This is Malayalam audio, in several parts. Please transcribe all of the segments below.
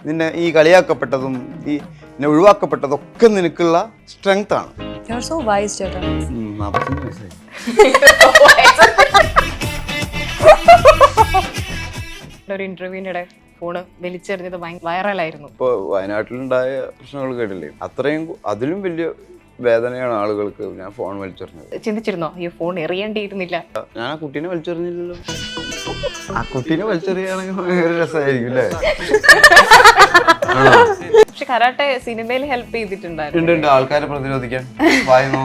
നിന്നെ ഈ കളിയാക്കപ്പെട്ടതും ഈ നിന്നെ ഒഴിവാക്കപ്പെട്ടതും ഒക്കെ നിനക്കുള്ള സ്ട്രെങ്ത് ആണ്. You're so wise, ചേട്ടാ. 45 വയസ്സായി. ഒരു ഇന്റർവ്യൂവിനിടെ ഫോണ് വലിച്ചെറിഞ്ഞത് വൈറലായിരുന്നു. ഇപ്പൊ വയനാട്ടിലുണ്ടായ പ്രശ്നങ്ങൾ കേട്ടില്ലേ, അത്രയും അതിലും വലിയ വേദനയാണ് ആളുകൾക്ക് ഞാൻ ഫോൺ വലിച്ചെറിഞ്ഞത്. ചിന്തിച്ചിരുന്നോ ഈ ഫോൺ എറിയേണ്ടിയിരുന്നില്ല? ഞാൻ ആ കുട്ടീനെ വലിച്ചെറിഞ്ഞില്ലല്ലോ. ആ കുട്ടീനെ വലിച്ചെറിയാണെങ്കിൽ ഭയങ്കര രസമായിരിക്കും അല്ലേ? പക്ഷെ കരാട്ടെ സിനിമയിൽ ഹെൽപ്പ് ചെയ്തിട്ടുണ്ടായിരുന്നു. ഉണ്ട് ആൾക്കാരെ പ്രതിരോധിക്കാൻ. വായനോ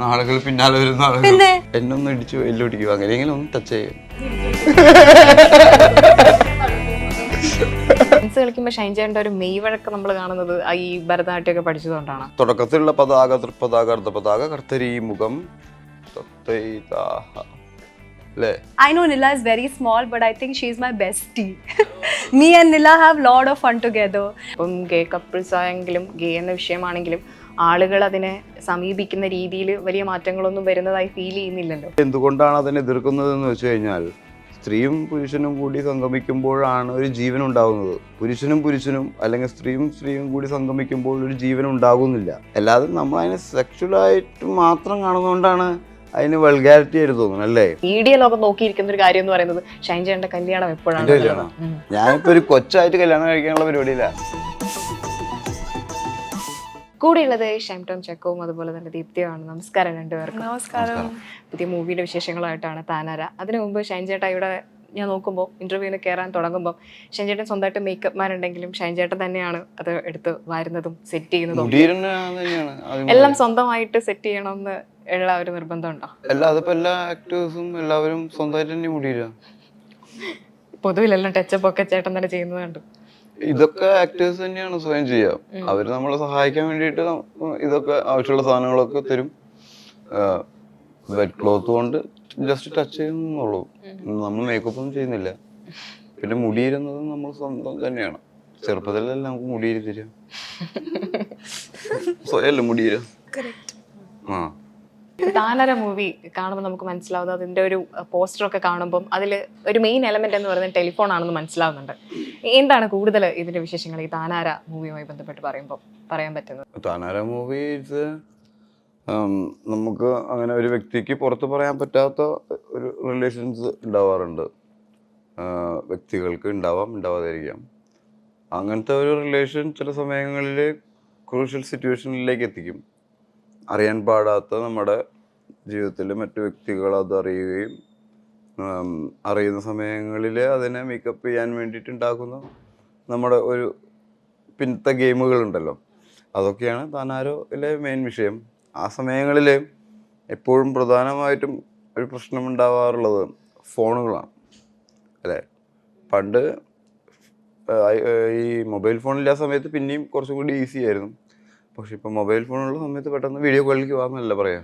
ആളുകൾ പിന്നാലെ വരുന്ന ആളുകൾ എന്നൊന്നും ഇടിച്ചു എല്ലൊടിക്കും, അങ്ങനെയെങ്കിലും ഒന്ന് ടച്ച് ചെയ്യും. ഡാൻസ് കളിക്കുമ്പോൾ ഷൈൻ ചേട്ടൻ്റെ ഒരു മെയ് വഴക്ക് നമ്മൾ കാണുന്നത് ഈ ഭരതനാട്യമൊക്കെ പഠിച്ചതുകൊണ്ടാണ്. തുടക്കത്തിലുള്ള പതാക തൃപ്പതാക അർദ്ധപതാക കർത്തരി മുഖം. I know Nila is very small, but I think she is my bestie. Me and Nila have lot of fun together. ഇപ്പം ഗേ കപ്പിൾസ് ആയെങ്കിലും ഗേ എന്ന വിഷയമാണെങ്കിലും ആളുകൾ അതിനെ സമീപിക്കുന്ന രീതിയിൽ വലിയ മാറ്റങ്ങളൊന്നും വരുന്നതായി ഫീൽ ചെയ്യുന്നില്ലല്ലോ. എന്തുകൊണ്ടാണ് അതിനെ എതിർക്കുന്നതെന്ന് വെച്ച് കഴിഞ്ഞാൽ, സ്ത്രീയും പുരുഷനും കൂടി സംഗമിക്കുമ്പോഴാണ് ഒരു ജീവൻ ഉണ്ടാകുന്നത്. പുരുഷനും പുരുഷനും അല്ലെങ്കിൽ സ്ത്രീയും കൂടി സംഗമിക്കുമ്പോൾ ഒരു ജീവൻ ഉണ്ടാകുന്നില്ല. അല്ലാതെ നമ്മൾ അതിനെ സെക്ഷുവലായിട്ട് മാത്രം കാണുന്നതുകൊണ്ടാണ് അതിന് വൾഗാരിറ്റി ആയിട്ട് തോന്നുന്നു അല്ലേ? മീഡിയ ലോകം നോക്കിയിരിക്കുന്ന ഒരു കാര്യം എന്ന് പറയുന്നത് ഷൈൻ ചേട്ടന്റെ കല്യാണം എപ്പോഴാണ്. ഞാനിപ്പോ ഒരു കൊച്ചായിട്ട് കല്യാണം കഴിക്കാനുള്ള പരിപാടിയില്ല. കൂടെയുള്ളത് ഷൈൻ ടോം ചക്കവും അതുപോലെ തന്നെ ദീപ്തിയാണ്. നമസ്കാരം രണ്ടുപേർക്കും. നമസ്കാരം. പുതിയ മൂവിയുടെ വിശേഷങ്ങളായിട്ടാണ് താനാര. അതിനു മുമ്പ് ഷൈൻ ചേട്ടാ ഇവിടെ ഞാൻ നോക്കുമ്പോൾ ഇന്റർവ്യൂവിന് കയറാൻ തുടങ്ങുമ്പോൾ ഷൈൻ ചേട്ടൻ സ്വന്തമായിട്ട് മേക്കപ്പ് മാൻ ഉണ്ടെങ്കിലും ഷൈൻ ചേട്ടൻ തന്നെയാണ് അത് എടുത്ത് വാരുന്നതും സെറ്റ് ചെയ്യുന്നതും എല്ലാം സ്വന്തമായിട്ട് സെറ്റ് ചെയ്യണമെന്ന് ഉള്ള ഒരു നിർബന്ധം ഉണ്ടോ? അതിപ്പോ എല്ലാ ആക്ടേഴ്സും എല്ലാവരും സ്വന്തമായിട്ട് തന്നെ മുടിയില്ല. പൊതുവിലെല്ലാം ടച്ചപ്പ് ഒക്കെ ചേട്ടൻ തന്നെ ചെയ്യുന്നതുണ്ട്. ഇതൊക്കെ ആക്ടേഴ്സ് തന്നെയാണ് സ്വയം ചെയ്യുക. അവര് നമ്മളെ സഹായിക്കാൻ വേണ്ടിയിട്ട് ഇതൊക്കെ ആവശ്യമുള്ള സാധനങ്ങളൊക്കെ തരും. വെറ്റ് ക്ലോത്ത് കൊണ്ട് ജസ്റ്റ് ടച്ച് ചെയ്യുന്നുള്ളൂ. നമ്മൾ മേക്കപ്പ് ഒന്നും ചെയ്യുന്നില്ല. പിന്നെ മുടിയിരുന്നത് നമ്മൾ സ്വന്തം തന്നെയാണ്. ചെറുപ്പത്തിലല്ല നമുക്ക് മുടിയിരി തരാം. സ്വയല്ലേ മുടിയിര. താനര മൂവി കാണുമ്പോൾ നമുക്ക് മനസ്സിലാവുന്നത് അതിന്റെ ഒരു പോസ്റ്റർ ഒക്കെ കാണുമ്പോൾ അതിൽ ഒരു മെയിൻ എലമെന്റ് എന്ന് പറയുന്നത് ടെലിഫോൺ ആണെന്ന് മനസ്സിലാവുന്നുണ്ട്. എന്താണ് കൂടുതൽ ഇതിന്റെ വിശേഷങ്ങൾ ഈ താനാര മൂവിയുമായി ബന്ധപ്പെട്ട് പറയുമ്പോൾ പറയാൻ പറ്റുന്നത്? താനാര മൂവി നമുക്ക് അങ്ങനെ ഒരു വ്യക്തിക്ക് പുറത്ത് പറയാൻ പറ്റാത്ത ഒരു റിലേഷൻസ് ഉണ്ടാവാറുണ്ട്. വ്യക്തികൾക്ക് ഉണ്ടാവാം, ഉണ്ടാവാതിരിക്കാം. അങ്ങനത്തെ ഒരു റിലേഷൻ ചില സമയങ്ങളിൽ ക്രൂഷ്യൽ സിറ്റുവേഷനിലേക്ക് എത്തിക്കും. അറിയാൻ പാടാത്ത നമ്മുടെ ജീവിതത്തിൽ മറ്റു വ്യക്തികൾ അത് അറിയുകയും അറിയുന്ന സമയങ്ങളിൽ അതിനെ മേക്കപ്പ് ചെയ്യാൻ വേണ്ടിയിട്ട് ഉണ്ടാക്കുന്ന നമ്മുടെ ഒരു പിന്നത്തെ ഗെയിമുകളുണ്ടല്ലോ, അതൊക്കെയാണ് താനാരോയിലെ മെയിൻ വിഷയം. ആ സമയങ്ങളിൽ എപ്പോഴും പ്രധാനമായിട്ടും ഒരു പ്രശ്നം ഉണ്ടാവാറുള്ളത് ഫോണുകളാണ് അല്ലേ? പണ്ട് ഈ മൊബൈൽ ഫോണില്ലാത്ത സമയത്ത് പിന്നെയും കുറച്ചും കൂടി ഈസി ആയിരുന്നു. പക്ഷെ ഇപ്പം മൊബൈൽ ഫോണുള്ള സമയത്ത് പെട്ടെന്ന് വീഡിയോ കോളിലേക്ക് പോകാമെന്നല്ല പറയാം.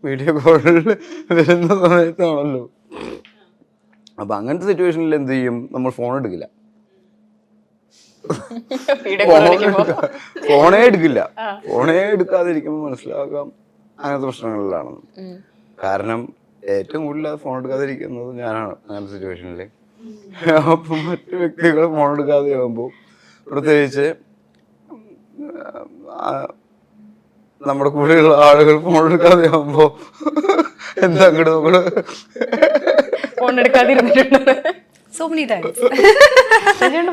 വീഡിയോ കോളിൽ വരുന്ന സമയത്താണല്ലോ. അപ്പം അങ്ങനത്തെ സിറ്റുവേഷനിൽ എന്ത് ചെയ്യും? നമ്മൾ ഫോൺ എടുക്കില്ല. ഫോണേ എടുക്കാതിരിക്കുമ്പോൾ മനസ്സിലാക്കാം അങ്ങനത്തെ പ്രശ്നങ്ങളിലാണെന്ന്. കാരണം ഏറ്റവും കൂടുതൽ ഫോൺ എടുക്കാതിരിക്കുന്നത് ഞാനാണ് അങ്ങനത്തെ സിറ്റുവേഷനിൽ. അപ്പം മറ്റു വ്യക്തികൾ ഫോൺ എടുക്കാതെ ആകുമ്പോൾ, പ്രത്യേകിച്ച് നമ്മുടെ കൂടെയുള്ള ആളുകൾ ഫോൺ എടുക്കാതെ ആകുമ്പോ എന്താ അങ്ങോട്ട് നമ്മള് ഫോൺ എടുക്കാതിരുന്നിട്ടുണ്ട്. So many times.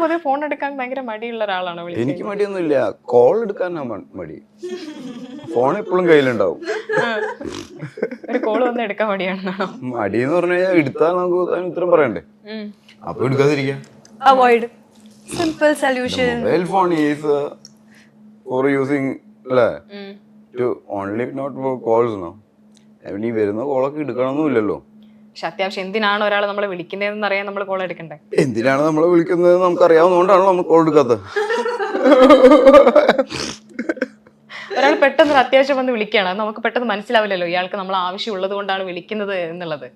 പൊതുവെ ഫോൺ എടുക്കാൻ ഭയങ്കര മടിയുള്ള ഒരാളാണ്. എനിക്ക് മടിയൊന്നുമില്ല, കോൾ എടുക്കാനാണ് മടി. ഫോൺ എപ്പോഴും കയ്യിലുണ്ടാവും. ഒരു കോള് വന്ന് എടുക്കാൻ മടിയാണെന്നാണോ? മടി എന്ന് പറഞ്ഞു കഴിഞ്ഞാൽ എടുത്താൽ നമുക്ക് അതിന് ഉത്തരം പറയണ്ടേ, അപ്പൊ എടുക്കാതിരിക്കാം. Avoid. Simple solution. Mobile phone is for using to only not for calls now. ഈ വരുന്ന കോളൊക്കെ എടുക്കണമെന്നില്ലല്ലോ. പക്ഷെ അത്യാവശ്യം എന്തിനാണ് ഒരാൾ നമ്മളെ വിളിക്കുന്നതെന്ന് അറിയാൻ നമ്മൾ കോൾ എടുക്കണ്ടേ? എന്തിനാണ് നമ്മളെ വിളിക്കുന്നത് നമുക്ക് അറിയാവുന്നതുകൊണ്ടാണോ നമ്മൾ കോൾ എടുക്കാത്തത്? ഒരാൾ പെട്ടെന്ന് അത്യാവശ്യം വന്ന് വിളിക്കുകയാണ്, നമുക്ക് പെട്ടെന്ന് മനസ്സിലാവില്ലല്ലോ ഇയാൾക്ക് നമ്മൾ ആവശ്യമുള്ളത് കൊണ്ടാണ് വിളിക്കുന്നത് എന്നുള്ളത്.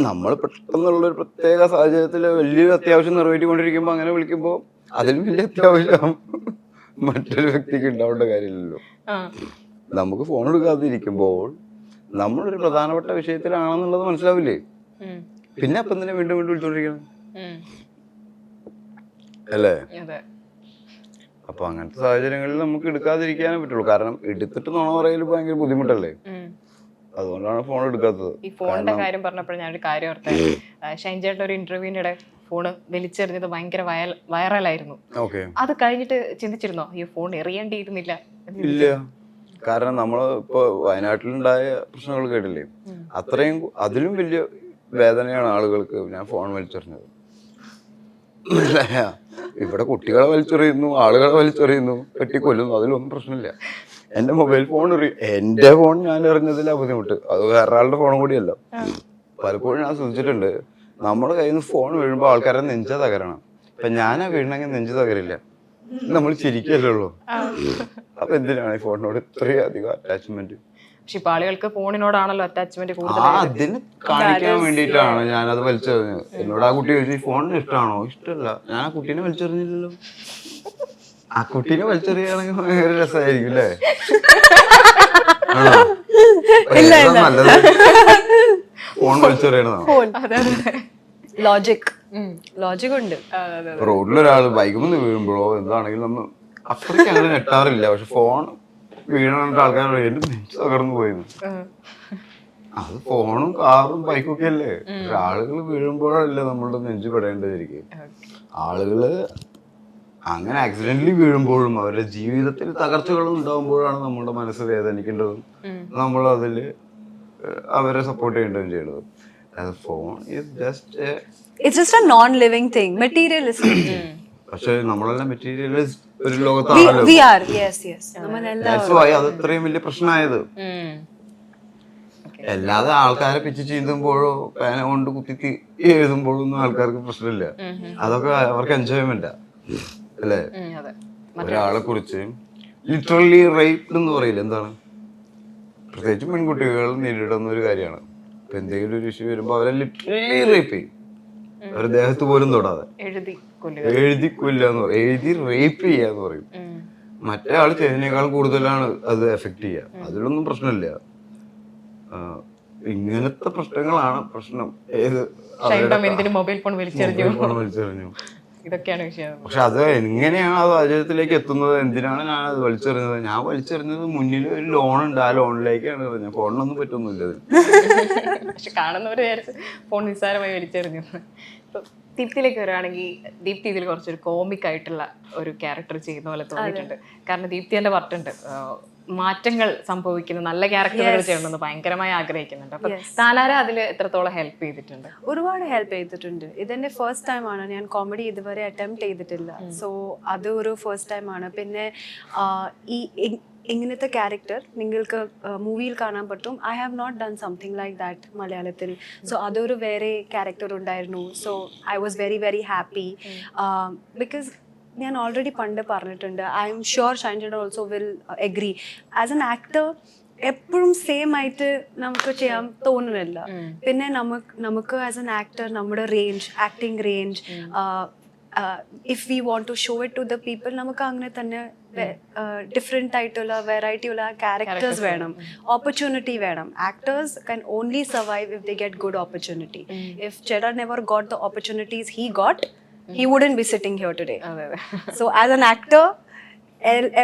നമ്മൾ പെട്ടെന്നുള്ളൊരു പ്രത്യേക സാഹചര്യത്തിൽ വലിയൊരു അത്യാവശ്യം നിറവേറ്റിക്കൊണ്ടിരിക്കുമ്പോൾ അങ്ങനെ വിളിക്കുമ്പോൾ അതിലും വലിയ അത്യാവശ്യം മറ്റൊരു വ്യക്തിക്ക് ഉണ്ടാവേണ്ട കാര്യമില്ലല്ലോ. നമുക്ക് ഫോൺ എടുക്കാതിരിക്കുമ്പോൾ നമ്മളൊരു പ്രധാനപ്പെട്ട വിഷയത്തിലാണെന്നുള്ളത് മനസ്സിലാവില്ലേ? പിന്നെ അപ്പം തന്നെ വീണ്ടും വീണ്ടും വിളിച്ചോണ്ടിരിക്കണം അല്ലേ? അപ്പൊ അങ്ങനത്തെ സാഹചര്യങ്ങളിൽ നമുക്ക് എടുക്കാതിരിക്കാനേ പറ്റുള്ളൂ. കാരണം എടുത്തിട്ട് നുണ പറയൽ ഭയങ്കര ബുദ്ധിമുട്ടല്ലേ. അതുകൊണ്ടാണ് ഫോൺ എടുക്കാത്തത്. ഈ ഫോണിന്റെ കാര്യം പറഞ്ഞപ്പോൾ ഞാനൊരു കാര്യം ഓർത്തേ. ഷൈൻ ചേട്ടൻ ഒരു ഇന്റർവ്യൂവിനിടെ ഫോണ് വലിച്ചെറിഞ്ഞത് ഭയങ്കര വൈറലായിരുന്നു. അത് കഴിഞ്ഞിട്ട് ചിന്തിച്ചിരുന്നോ ഈ ഫോൺ എറിയേണ്ടിയിരുന്നില്ല? ഇല്ല, കാരണം നമ്മള് ഇപ്പൊ വയനാട്ടിലുണ്ടായ പ്രശ്നങ്ങൾ കേട്ടില്ലേ, അത്രയും അതിലും വലിയ വേദനയാണ് ആളുകൾക്ക് ഞാൻ ഫോൺ വലിച്ചെറിഞ്ഞത്. ഇവിടെ കുട്ടികളെ വലിച്ചെറിയുന്നു, ആളുകളെ വലിച്ചെറിയുന്നു, വെട്ടിക്കൊല്ലുന്നു, അതിലൊന്നും പ്രശ്നമില്ല. എന്റെ മൊബൈൽ ഫോൺ എന്റെ ഫോൺ ഞാൻ എറിഞ്ഞതിലാ ബുദ്ധിമുട്ട്. അത് വേറെ ആളുടെ ഫോണും കൂടിയല്ല. പലപ്പോഴും ഞാൻ ശ്രദ്ധിച്ചിട്ടുണ്ട്, നമ്മുടെ കയ്യിൽ നിന്ന് ഫോൺ വീഴുമ്പോൾ ആൾക്കാരെ നെഞ്ച തകരണം. ഇപ്പൊ ഞാനാ വീഴണമെങ്കിൽ നെഞ്ച് തകരില്ല, നമ്മൾ ചിരിക്കല്ലേ ഉള്ളൂ. അപ്പൊ എന്തിനാണ് ഈ ഫോണിനോട് ഇത്രയും അധികം അറ്റാച്ച്മെന്റ്? പക്ഷെ ഇപ്പൊ ആളുകൾക്ക് ഫോണിനോടാണല്ലോ അറ്റാച്ച്മെന്റ് കൂടുതൽ. അതിന് കാണിക്കാൻ വേണ്ടിയിട്ടാണ് ഞാനത് വലിച്ചെറിഞ്ഞത്. എന്നോട് ആ കുട്ടി ചോദിച്ചു ഫോണിന് ഇഷ്ടമാണോ? ഇഷ്ടമല്ല. ഞാൻ ആ കുട്ടീനെ വലിച്ചെറിഞ്ഞില്ലല്ലോ. ആ കുട്ടീനെ വലിച്ചെറിയാണെങ്കിൽ ഭയങ്കര രസമായിരിക്കും അല്ലേ? നല്ലത് ഫോൺ വലിച്ചെറിയണതാണ്. ലോജിക് ഉണ്ട്. റോഡിലൊരാള് ബൈക്കിൽ വീഴുമ്പോഴോ എന്താണെങ്കിലും നമ്മൾ അത്രയ്ക്ക് അങ്ങനെ നെട്ടാറില്ല. പക്ഷെ ഫോൺ വീണിട്ട് ആൾക്കാർ എന്റെ നെഞ്ച് തകർന്നു പോയിരുന്നു. അത് ഫോണും കാറും ബൈക്കും ഒക്കെ അല്ലേ. ആളുകൾ വീഴുമ്പോഴല്ലേ നമ്മളുടെ നെഞ്ച് പെടേണ്ടതിരിക്കും. ആളുകള് അങ്ങനെ ആക്സിഡന്റലി വീഴുമ്പോഴും അവരുടെ ജീവിതത്തിൽ തകർച്ചകളും ഉണ്ടാകുമ്പോഴാണ് നമ്മുടെ മനസ്സ് വേദനിക്കേണ്ടതും നമ്മൾ അതില് അവരെ സപ്പോർട്ട് ചെയ്യേണ്ടതും ചെയ്യേണ്ടതും. Phone It's just a non-living thing, materialistic. പക്ഷെ നമ്മളെല്ലാം മെറ്റീരിയലിസ്റ്റ് ഒരു ലോകത്താണല്ലോ. We are, yes. അത് ഇത്രയും വലിയ പ്രശ്നമായത്. അല്ലാതെ ആൾക്കാരെ പിച്ച് ചീന്തുമ്പോഴോ പേന കൊണ്ട് കുത്തി എഴുതുമ്പോഴോ ഒന്നും ആൾക്കാർക്ക് പ്രശ്നമില്ല. അതൊക്കെ അവർക്ക് എൻജോയ്മെന്റാ അല്ലേ? ഒരാളെ കുറിച്ച് ലിറ്ററലി റേപ്പ് എന്ന് പറയില്ല, എന്താണ്, പ്രത്യേകിച്ച് പെൺകുട്ടികൾ നേരിടുന്ന ഒരു കാര്യമാണ്. ഇപ്പൊ എന്തെങ്കിലും ഒരു ഇഷ്യൂ വരുമ്പോ അവരെ ലിറ്ററലി റേപ്പ് ചെയ്യും. അവരുടെ ദേഹത്ത് പോലും തൊടാതെ എഴുതി കൊല്ലാന്ന് പറയും, എഴുതി റേപ്പ് ചെയ്യാന്ന് പറയും. മറ്റേ ആള് ചെയ്യുന്നതിനേക്കാൾ കൂടുതലാണ് അത് എഫക്ട് ചെയ്യുക. അതിലൊന്നും പ്രശ്നമില്ല. ഇങ്ങനത്തെ പ്രശ്നങ്ങളാണ് പ്രശ്നം. മൊബൈൽ ഫോൺ വലിച്ചെറിഞ്ഞു, ഇതൊക്കെയാണ് വിഷയം. പക്ഷെ അത് എങ്ങനെയാണ് ആ സാഹചര്യത്തിലേക്ക് എത്തുന്നത്? എന്തിനാണ് ഞാൻ അത് വലിച്ചെറിഞ്ഞത്? ഞാൻ വലിച്ചെറിഞ്ഞത് മുന്നിൽ ഒരു ലോൺ ഉണ്ട്, ആ ലോണിലേക്കാണ് എറിഞ്ഞത്. ഫോണിനൊന്നും പറ്റൊന്നുമില്ല. പക്ഷെ കാണുന്നവര് വിചാരിച്ച് ഫോൺ നിസ്സാരമായി വലിച്ചെറിഞ്ഞു. ഇപ്പൊ ദീപ്തിയിലേക്ക് വരികയാണെങ്കിൽ ദീപ്തി ഇതിൽ കുറച്ചൊരു കോമിക് ആയിട്ടുള്ള ഒരു ക്യാരക്ടർ ചെയ്യുന്ന പോലെ തോന്നിയിട്ടുണ്ട്. കാരണം ദീപ്തി എന്റെ പറഞ്ഞിട്ടുണ്ട് മാറ്റങ്ങൾ സംഭവിക്കുന്ന നല്ല ക്യാരക്ടറുകൾ ചെയ്യണമെന്ന് ഭയങ്കരമായി ആഗ്രഹിക്കുന്നുണ്ട്. അപ്പൊ താനാര അതിൽ എത്രത്തോളം ഹെൽപ്പ് ചെയ്തിട്ടുണ്ട്? ഒരുപാട് ഹെൽപ്പ് ചെയ്തിട്ടുണ്ട്. ഇതെന്റെ ഫസ്റ്റ് ടൈം ആണ്, ഞാൻ കോമഡി ഇതുവരെ അറ്റംപ്റ്റ് ചെയ്തിട്ടില്ല. സോ അത് ഒരു ഫസ്റ്റ് ടൈം ആണ്. പിന്നെ ഈ ഇങ്ങനത്തെ ക്യാരക്ടർ നിങ്ങൾക്ക് മൂവിയിൽ കാണാൻ പറ്റും. I have not done something like that മലയാളത്തിൽ. സോ അതൊരു വേറെ ക്യാരക്ടർ ഉണ്ടായിരുന്നു. So I was very happy because ഞാൻ ഓൾറെഡി പണ്ട് പറഞ്ഞിട്ടുണ്ട്, ഐ എം ഷുവർ ഷൈൻ ചേട്ടൻ also will agree, as an actor എപ്പോഴും സെയിം ആയിട്ട് നമുക്ക് ചെയ്യാൻ തോന്നുന്നില്ല. പിന്നെ നമുക്ക് ആസ് എൻ ആക്ടർ നമ്മുടെ range, acting range, if we want to show it to the people, നമുക്ക് അങ്ങനെ തന്നെ ഡിഫറെൻ്റ് ആയിട്ടുള്ള വെറൈറ്റി ഉള്ള ക്യാരക്ടേഴ്സ് വേണം, ഓപ്പർച്യൂണിറ്റി വേണം. Actors can only survive if they get good opportunity. If ചേട്ടൻ never got the opportunities he got, he wouldn't be sitting here today. So as an actor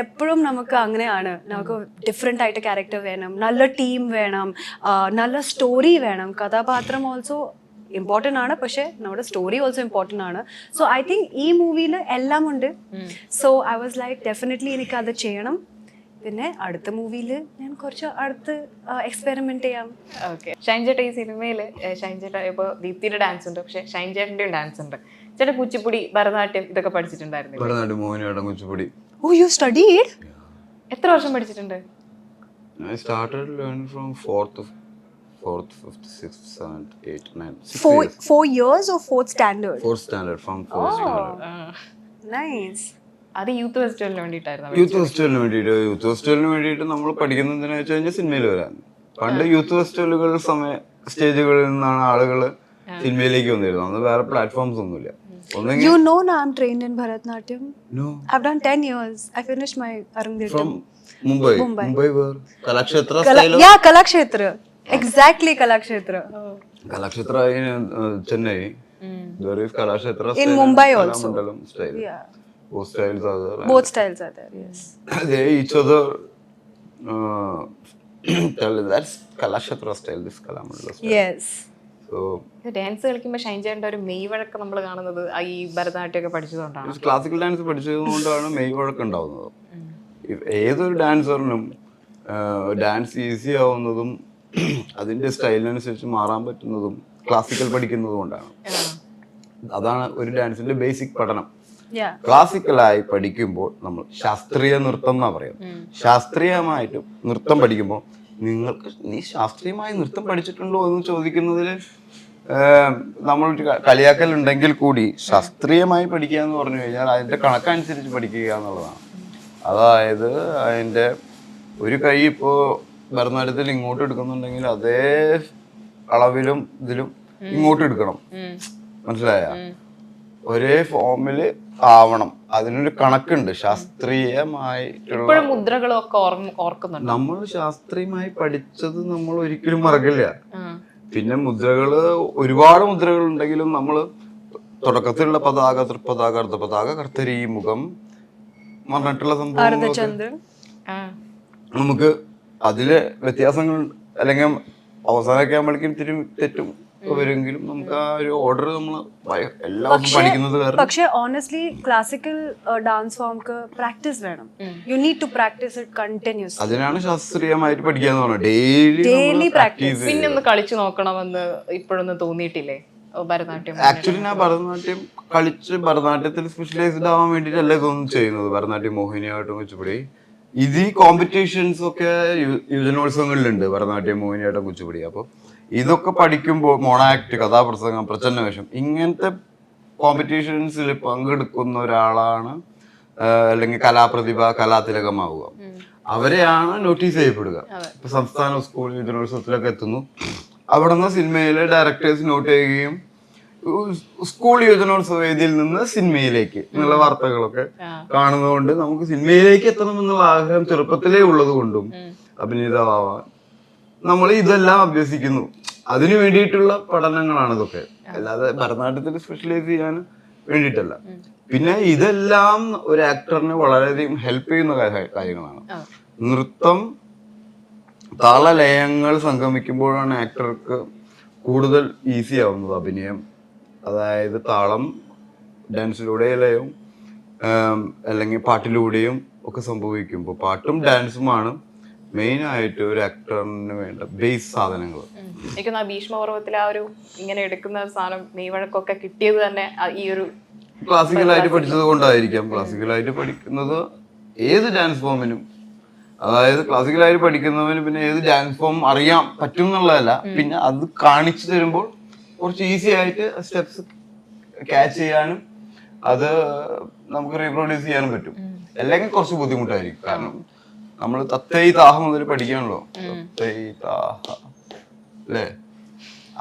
എപ്പോഴും നമുക്ക് അങ്ങനെയാണ്, നമുക്ക് ഡിഫറെൻ്റ് ആയിട്ട് ക്യാരക്ടർ വേണം, നല്ല ടീം വേണം, നല്ല സ്റ്റോറി വേണം. കഥാപാത്രം ഓൾസോ ഇമ്പോർട്ടൻ്റ് ആണ്, പക്ഷെ നമ്മുടെ സ്റ്റോറി ഓൾസോ ഇമ്പോർട്ടൻ്റ് ആണ്. സോ ഐ തിങ്ക് ഈ മൂവിയിൽ എല്ലാം ഉണ്ട്. So I was like definitely എനിക്കത് ചെയ്യണം. പിന്നെ അടുത്ത മൂവിയിൽ ഞാൻ കുറച്ച് അടുത്ത് എക്സ്പെരിമെന്റ് ചെയ്യാം. ഓക്കെ. ഷൈൻ ചേട്ടൻ ഈ സിനിമയിൽ, ഷൈൻ ചേട്ടൻ ഇപ്പോൾ ദീപ്തിയുടെ ഡാൻസ് ഉണ്ട്, പക്ഷെ ഷൈൻ ചേട്ടൻ്റെയും ഡാൻസ് ഉണ്ട്. ചേട്ടൻ കുച്ചിപ്പുടി, ഭരതനാട്യം ഇതൊക്കെ പഠിച്ചിട്ടുണ്ടായിരുന്നു? Bharatanatyam, Mohiniyattam, Kuchipudi. Oh, you studied? എത്ര വർഷം പഠിച്ചിട്ടുണ്ട്? I started learning from fourth, fifth, sixth, seventh, eighth, ninth. 4 years or fourth standard? Fourth standard, from fourth standard. Nice. അത് യൂത്ത് ഫെസ്റ്റിവലിന് വേണ്ടിയിട്ടായിരുന്നു? യൂത്ത് ഫെസ്റ്റിവലിന് വേണ്ടിയിട്ട് നമ്മൾ പഠിക്കുന്നത് എന്തിനാ വെച്ച് കഴിഞ്ഞാൽ സിനിമയിൽ വരാൻ. പണ്ട് യൂത്ത് ഫെസ്റ്റിവലുകൾ സ്റ്റേജുകളിൽ നിന്നാണ് ആളുകൾ സിനിമയിലേക്ക് വന്നിരുന്നത്. അന്ന് വേറെ പ്ലാറ്റ്ഫോംസ് ഒന്നുമില്ല. You know now I'm trained in Bharatanatyam. No. I've done 10 years. I finished my Arangetham. From Mumbai. Where? Kalakshetra style? Yeah, Kalakshetra. Exactly, Kalakshetra. Kalakshetra in Chennai. There is Kalakshetra style. In Mumbai also. Kalamandalam style. Yeah. both styles are there. Both styles are there, yes. They each other tell that's Kalashatra style, this Kalamandala style. Yes. So dance കളിക്കുമ്പോൾ ഷൈൻ ചേട്ടൻ്റെ ഒരു മെയ് വഴക്കം നമ്മൾ കാണുന്നത് ഈ ഭരതനാട്യമൊക്കെ പഠിച്ചതുകൊണ്ടാണ്. ക്ലാസിക്കൽ ഡാൻസ് പഠിച്ചതുകൊണ്ടാണ് മെയ് വഴക്കം ഉണ്ടാവുന്നത്. ഏതൊരു ഡാൻസറിനും ഡാൻസ് ഈസി ആവുന്നതും അതിന്റെ സ്റ്റൈലിനനുസരിച്ച് മാറാൻ പറ്റുന്നതും ക്ലാസിക്കൽ പഠിക്കുന്നത് കൊണ്ടാണ്. അതാണ് ഒരു ഡാൻസിന്റെ ബേസിക് പഠനം. Yeah. ക്ലാസിക്കലായി പഠിക്കുമ്പോൾ നമ്മൾ ശാസ്ത്രീയ നൃത്തം എന്നാ പറയുന്നത്. ശാസ്ത്രീയമായിട്ട് നൃത്തം പഠിക്കുമ്പോൾ നീ ശാസ്ത്രീയമായി നൃത്തം പഠിച്ചിട്ടുണ്ടോ എന്ന് ചോദിക്കുന്നതിൽ നമ്മളൊരു കളിയാക്കലുണ്ടെങ്കിൽ കൂടി ശാസ്ത്രീയമായി പഠിക്കുക എന്ന് പറഞ്ഞു കഴിഞ്ഞാൽ അതിന്റെ കണക്കനുസരിച്ച് പഠിക്കുക എന്നുള്ളതാണ്. അതായത് അതിന്റെ ഒരു കൈ ഇപ്പോ ഭരതനാട്യത്തിൽ ഇങ്ങോട്ട് എടുക്കുന്നുണ്ടെങ്കിൽ അതേ അളവിലും ഇതിലും ഇങ്ങോട്ട് എടുക്കണം. മനസ്സിലായ? ഒരേ ഫോമില് ആവണം. അതിനൊരു കണക്കുണ്ട് ശാസ്ത്രീയമായിട്ടുള്ള. മുദ്രകളൊക്കെ ഓർക്കുന്നുണ്ട്. നമ്മൾ ശാസ്ത്രീയമായി പഠിച്ചത് നമ്മൾ ഒരിക്കലും മറക്കില്ല. പിന്നെ മുദ്രകള് ഒരുപാട് മുദ്രകൾ ഉണ്ടെങ്കിലും നമ്മള് തുടക്കത്തിലുള്ള പതാക, തൃപ്പതാക, അർദ്ധപതാക, കർത്തരി, മുഖം പറഞ്ഞിട്ടുള്ള സംഭവം നമുക്ക് അതില് വ്യത്യാസങ്ങൾ അല്ലെങ്കിൽ അവസാനമൊക്കെ ആകുമ്പോഴേക്കും ഇത്തിരി തെറ്റും വരുമെങ്കിലും നമുക്ക് ആ ഒരു ഓർഡർ നമ്മൾ എല്ലാ ദിവസവും പഠിക്കുന്നത് കാരണം. പക്ഷേ ഓണസ്റ്റ്ലി ക്ലാസിക്കൽ ഡാൻസ് ഫോംക്ക് പ്രാക്ടീസ് വേണം. You need to practice it continuous. അതിനാണ് ശാസ്ത്രീയമായിട്ട് പഠിക്കാന്ന് പറഞ്ഞത്. Daily practice. പിന്നെ ഒന്ന് കളിച്ചു നോക്കണമെന്ന് ഇപ്പോഴൊന്നും തോന്നിയിട്ടില്ലേ ഭരതനാട്യം? ആക്ച്വലി ഞാൻ ഭരതനാട്യം കളിച്ച് ഭരതനാട്യത്തിൽ സ്പെഷ്യലൈസ്ഡ് ആവാൻ വേണ്ടിയിട്ടല്ല ഇതൊന്നും ചെയ്യുന്നത്. ഭരതനാട്യം മോഹിനിയാട്ടം കുച്ചിപ്പുടി ഇത് ഈ കോമ്പറ്റീഷൻസ് ഒക്കെ യുവജനോത്സവങ്ങളിലുണ്ട്. ഭരതനാട്യം മോഹിനിയാട്ടം കുച്ചിപ്പുടി. അപ്പൊ ഇതൊക്കെ പഠിക്കുമ്പോൾ മോണാക്ട്, കഥാപ്രസംഗം, പ്രച്ഛന്നവേഷം ഇങ്ങനത്തെ കോമ്പറ്റീഷൻസിൽ പങ്കെടുക്കുന്ന ഒരാളാണ് അല്ലെങ്കിൽ കലാപ്രതിഭ, കലാതിലകമാവുക. അവരെയാണ് നോട്ടീസ് ചെയ്യപ്പെടുക. ഇപ്പൊ സംസ്ഥാന സ്കൂൾ യുവജനോത്സവത്തിലൊക്കെ എത്തുന്നു. അവിടെ നിന്ന് സിനിമയിലെ ഡയറക്ടേഴ്സ് നോട്ട് ചെയ്യുകയും സ്കൂൾ യുവജനോത്സവ വേദിയിൽ നിന്ന് സിനിമയിലേക്ക് എന്നുള്ള വാർത്തകളൊക്കെ കാണുന്നതുകൊണ്ട് നമുക്ക് സിനിമയിലേക്ക് എത്തണം എന്നുള്ള ആഗ്രഹം ചെറുപ്പത്തിലേ ഉള്ളത് കൊണ്ടും അഭിനേതാവാൻ നമ്മൾ ഇതെല്ലാം അഭ്യസിക്കുന്നു. അതിനു വേണ്ടിയിട്ടുള്ള പഠനങ്ങളാണ് ഇതൊക്കെ. അല്ലാതെ ഭരതനാട്യത്തിൽ സ്പെഷ്യലൈസ് ചെയ്യാൻ വേണ്ടിയിട്ടല്ല. പിന്നെ ഇതെല്ലാം ഒരു ആക്ടറിനെ വളരെയധികം ഹെൽപ്പ് ചെയ്യുന്ന കാര്യങ്ങളാണ്. നൃത്തം, താളലയങ്ങൾ സംഗമിക്കുമ്പോഴാണ് ആക്ടർക്ക് കൂടുതൽ ഈസി ആവുന്നത് അഭിനയം. അതായത് താളം ഡാൻസിലൂടെ ലയവും അല്ലെങ്കിൽ പാട്ടിലൂടെയും ഒക്കെ സംഭവിക്കുമ്പോൾ പാട്ടും ഡാൻസുമാണ് മെയിൻ ആയിട്ട് ഒരു ആക്ടറിന് വേണ്ട ബേസ് സാധനങ്ങൾ. എനിക്ക് ഭീഷ്മപർവത്തിൽ ആ ഒരു ഇങ്ങനെ എടുക്കുന്ന സാധനം മെയ് വഴക്കൊക്കെ കിട്ടിയത് തന്നെ ഈ ഒരു ക്ലാസിക്കലായിട്ട് പഠിച്ചത് കൊണ്ടായിരിക്കാം. ക്ലാസിക്കലായിട്ട് പഠിക്കുന്നത് ഏത് ഡാൻസ് ഫോമിനും, അതായത് ക്ലാസിക്കലായിട്ട് പഠിക്കുന്നവന് പിന്നെ ഏത് ഡാൻസ് ഫോം അറിയാൻ പറ്റും എന്നുള്ളതല്ല, പിന്നെ അത് കാണിച്ചു തരുമ്പോൾ കുറച്ച് ഈസി ആയിട്ട് സ്റ്റെപ്സ് ക്യാച്ച് ചെയ്യാനും അത് നമുക്ക് റീപ്രൊഡ്യൂസ് ചെയ്യാനും പറ്റും. അല്ലെങ്കിൽ കുറച്ച് ബുദ്ധിമുട്ടായിരിക്കും. കാരണം നമ്മൾ തത്തൈ താഹ മുതൽ പഠിക്കാണല്ലോ. തത്തൈ താഹ അല്ലേ?